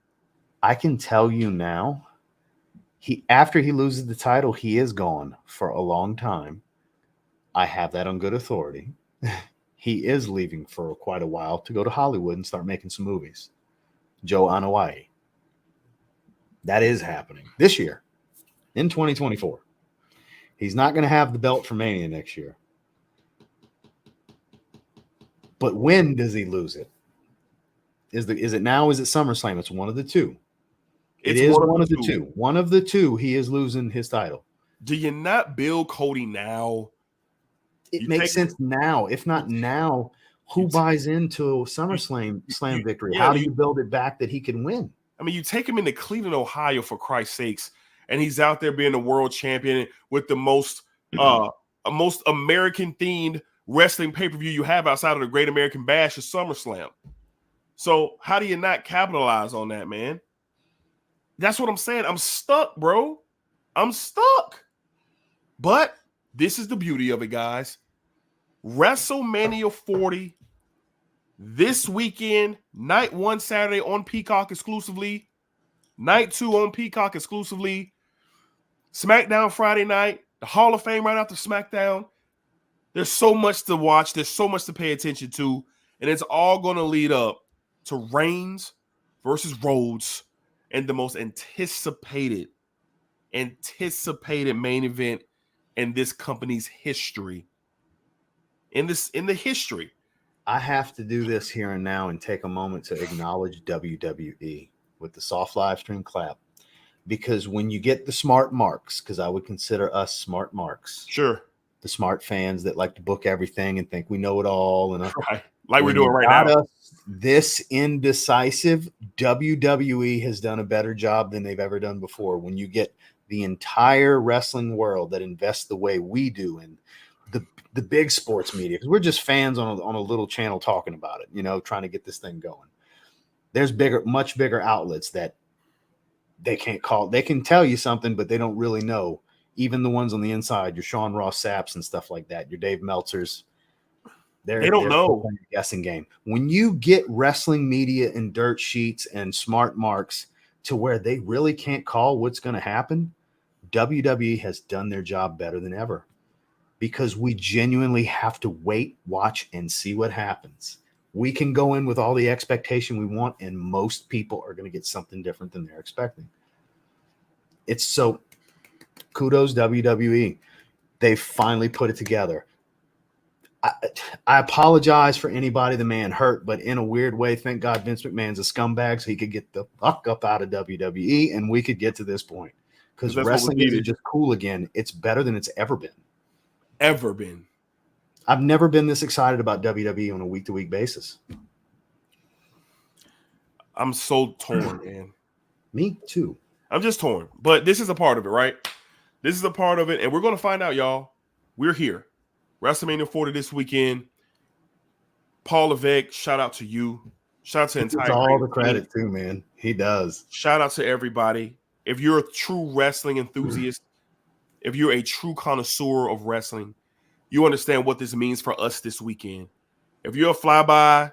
I can tell you now, after he loses the title, he is gone for a long time. I have that on good authority. He is leaving for quite a while to go to Hollywood and start making some movies. Joe Anoa'i. That is happening this year in 2024. He's not going to have the belt for Mania next year. But when does he lose it? Is it now? Is it SummerSlam? It's one of the two. It is one of the two. One of the two, he is losing his title. Do you not build Cody now? It makes sense now. If not now, who buys into SummerSlam victory? How do you build it back that he can win? I mean, you take him into Cleveland, Ohio, for Christ's sakes, and he's out there being the world champion with the most American-themed wrestling pay-per-view you have outside of the Great American Bash is SummerSlam. So how do you not capitalize on that, man? That's what I'm saying. I'm stuck, bro. I'm stuck. But this is the beauty of it, guys. WrestleMania 40 this weekend, night 1 Saturday on Peacock exclusively, night 2 on Peacock exclusively, SmackDown Friday night, the Hall of Fame right after SmackDown. There's so much to watch. There's so much to pay attention to, and it's all going to lead up to Reigns versus Rhodes and the most anticipated main event in this company's history. In the history. I have to do this here and now and take a moment to acknowledge WWE with the soft live stream clap. Because when you get the smart marks, because I would consider us smart marks. Sure. The smart fans that like to book everything and think we know it all. And right. Like we're doing right now. This indecisive, WWE has done a better job than they've ever done before. When you get the entire wrestling world that invests the way we do in the big sports media, because we're just fans on a little channel talking about it, trying to get this thing going. There's much bigger outlets that they can't call. They can tell you something, but they don't really know. Even the ones on the inside, your Sean Ross Sapps and stuff like that, your Dave Meltzers, they don't know. Guessing game. When you get wrestling media and dirt sheets and smart marks to where they really can't call what's going to happen, WWE has done their job better than ever. Because we genuinely have to wait, watch, and see what happens. We can go in with all the expectation we want, and most people are going to get something different than they're expecting. It's so kudos WWE. They finally put it together. I apologize for anybody the man hurt, but in a weird way, thank God Vince McMahon's a scumbag so he could get the fuck up out of WWE and we could get to this point. Because wrestling isn't just cool again. It's better than it's ever been. I've never been this excited about WWE on a week-to-week basis. I'm so torn, man. Me too. I'm just torn. But this is a part of it, right? This is a part of it, and we're going to find out, y'all. We're here. WrestleMania 40 this weekend. Paul Levesque, shout out to you. Shout out to the He gets entire all the team. credit too, man. He does. Shout out to everybody. If you're a true wrestling enthusiast, if you're a true connoisseur of wrestling, you understand what this means for us this weekend. If you're a flyby,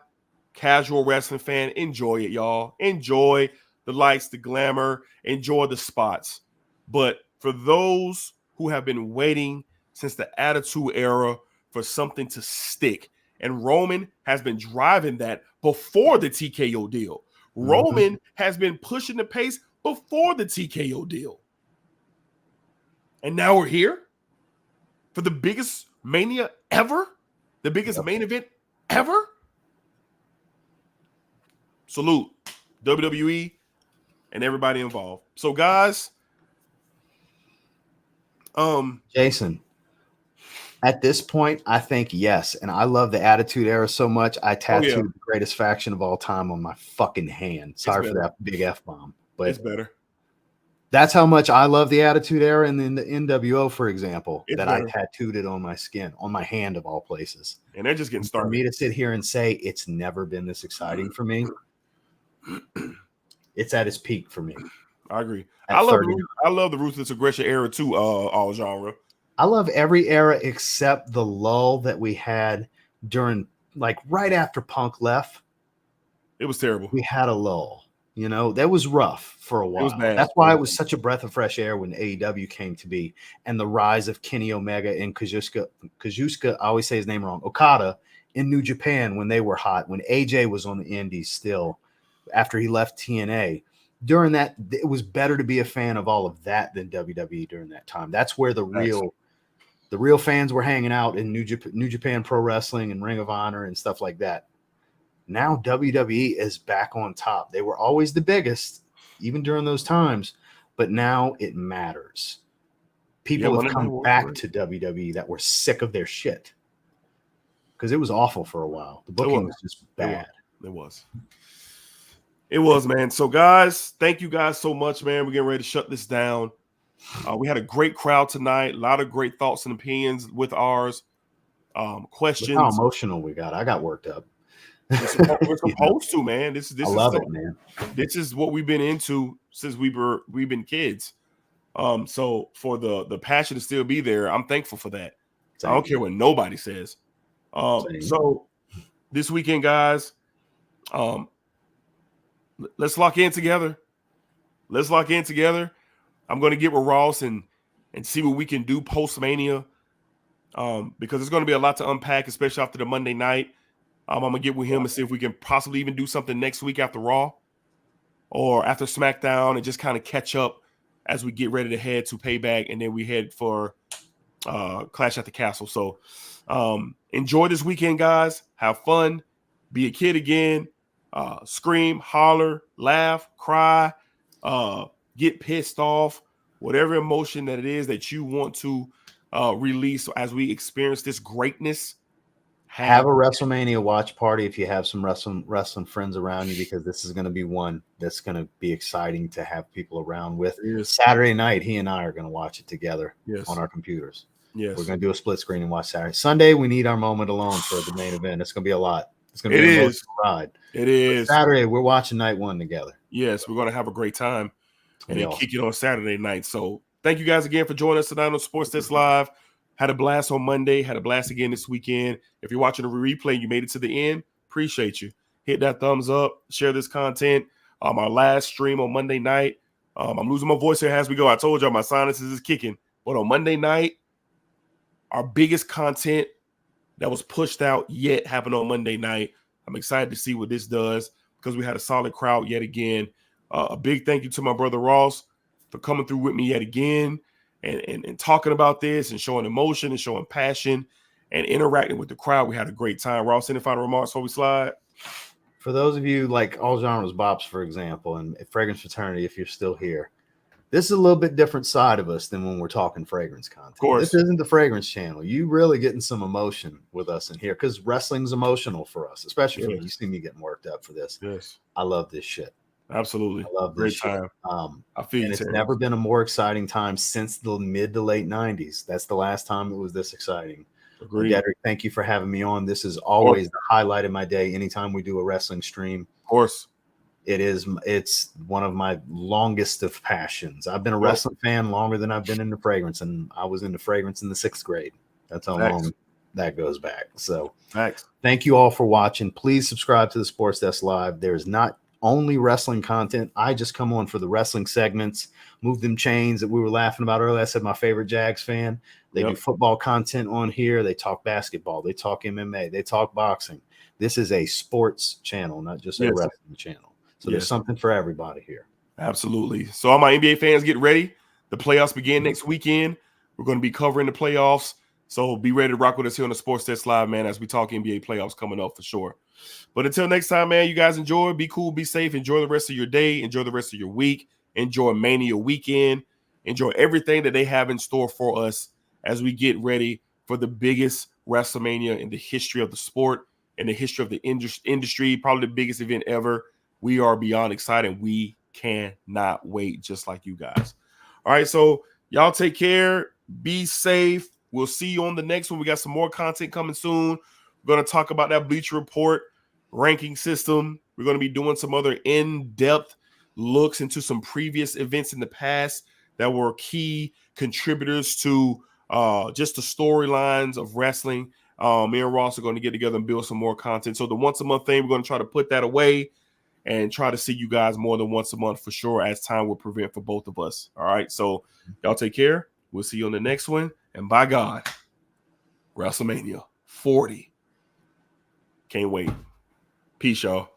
casual wrestling fan, enjoy it, y'all. Enjoy the lights, the glamour, enjoy the spots. But for those who have been waiting since the Attitude Era for something to stick, and Roman has been driving that before the TKO deal. Roman has been pushing the pace before the TKO deal. And now we're here for the biggest Mania ever, the biggest main event ever. Salute WWE and everybody involved. So, guys, Jason, at this point, I think yes. And I love the Attitude Era so much. I tattooed the greatest faction of all time on my fucking hand. Sorry for that big F-bomb. But it's better. That's how much I love the Attitude Era. And then the NWO, for example, it's that better. I tattooed it on my skin, on my hand of all places. And they're just getting started. For me to sit here and say it's never been this exciting for me, it's at its peak for me. I agree. I love the Ruthless Aggression era too, all genre. I love every era except the lull that we had during, like, right after Punk left. It was terrible. We had a lull. You know, that was rough for a while. It was bad. That's why it was such a breath of fresh air when AEW came to be, and the rise of Kenny Omega and Kazuchika, I always say his name wrong, Okada in New Japan when they were hot, when AJ was on the indies still, after he left TNA. During that, it was better to be a fan of all of that than WWE during that time. That's where the real fans were hanging out in New Japan Pro Wrestling and Ring of Honor and stuff like that. Now WWE is back on top. They were always the biggest, even during those times, but now it matters. People have come back to WWE that were sick of their shit because it was awful for a while. The booking was just bad. It was, man. So, guys, thank you guys so much, man. We're getting ready to shut this down. We had a great crowd tonight. A lot of great thoughts and opinions with ours. Questions. Look how emotional we got. I got worked up. We're supposed to, man. This I love it, man. This is what we've been into since we've been kids. So for the passion to still be there, I'm thankful for that. I don't care what nobody says. So this weekend, guys, let's lock in together. I'm going to get with Ross and see what we can do post Mania, because there's going to be a lot to unpack, especially after the Monday night. I'm going to get with him and see if we can possibly even do something next week after Raw or after SmackDown and just kind of catch up as we get ready to head to Payback, and then we head for Clash at the Castle. So enjoy this weekend, guys. Have fun. Be a kid again. Scream, holler, laugh, cry, get pissed off, whatever emotion that it is that you want to release as we experience this greatness. Have a WrestleMania watch party if you have some wrestling friends around you, because this is going to be one that's going to be exciting to have people around with. Saturday night, he and I are going to watch it together on our computers. Yes. We're going to do a split screen and watch Saturday. Sunday, we need our moment alone for the main event. It's going to be a lot. It's going to be a ride. It is. But Saturday, we're watching night one together. Yes, we're going to have a great time and then kick it on Saturday night. So thank you guys again for joining us tonight on Sports Desk Live. Had a blast on Monday. Had a blast again this weekend. If you're watching a replay and you made it to the end, appreciate you. Hit that thumbs up. Share this content. Our last stream on Monday night. I'm losing my voice here as we go. I told y'all my sinuses is kicking. But on Monday night, our biggest content that was pushed out yet happened on Monday night. I'm excited to see what this does because we had a solid crowd yet again. A big thank you to my brother Ross for coming through with me yet again. And talking about this and showing emotion and showing passion and interacting with the crowd. We had a great time. Ross, any final remarks before we slide? For those of you like All Genres Bops, for example, and Fragrance Fraternity, if you're still here, this is a little bit different side of us than when we're talking fragrance content. Of course. This isn't the fragrance channel. You really getting some emotion with us in here because wrestling's emotional for us, especially for me. You see me getting worked up for this. Yes. I love this shit. Absolutely. I love this shit. I feel and it's never been a more exciting time since the mid to late 90s. That's the last time it was this exciting. Agreed. Dedrick, thank you for having me on. This is Of always the highlight of my day. Anytime we do a wrestling stream, course. It's one of my longest of passions. I've been a Yep. wrestling fan longer than I've been into fragrance, and I was into fragrance in the 6th grade. That's how long that goes back. So thank you all for watching. Please subscribe to the Sports Desk Live. There's not only wrestling content. I just come on for the wrestling segments, move them chains that we were laughing about earlier. I said my favorite Jags fan. They do football content on here. They talk basketball. They talk MMA. They talk boxing. This is a sports channel, not just a wrestling channel. So there's something for everybody here. Absolutely. So all my NBA fans, get ready. The playoffs begin next weekend. We're going to be covering the playoffs. So be ready to rock with us here on the Sports Desk Live, man, as we talk NBA playoffs coming up for sure. But until next time, man, you guys enjoy. Be cool, be safe. Enjoy the rest of your day. Enjoy the rest of your week. Enjoy Mania weekend. Enjoy everything that they have in store for us as we get ready for the biggest Wrestlemania in the history of the sport, in the history of the industry, probably the biggest event ever. We are beyond excited. We cannot wait, just like you guys. All right, so y'all take care. Be safe. We'll see you on the next one. We got some more content coming soon. We're going to talk about that Bleacher Report ranking system. We're going to be doing some other in-depth looks into some previous events in the past that were key contributors to just the storylines of wrestling. Me and Ross are going to get together and build some more content. So the once a month thing, we're going to try to put that away and try to see you guys more than once a month for sure, as time will prevent for both of us. All right. So y'all take care. We'll see you on the next one. And by God, Wrestlemania 40. Can't wait. Peace, y'all.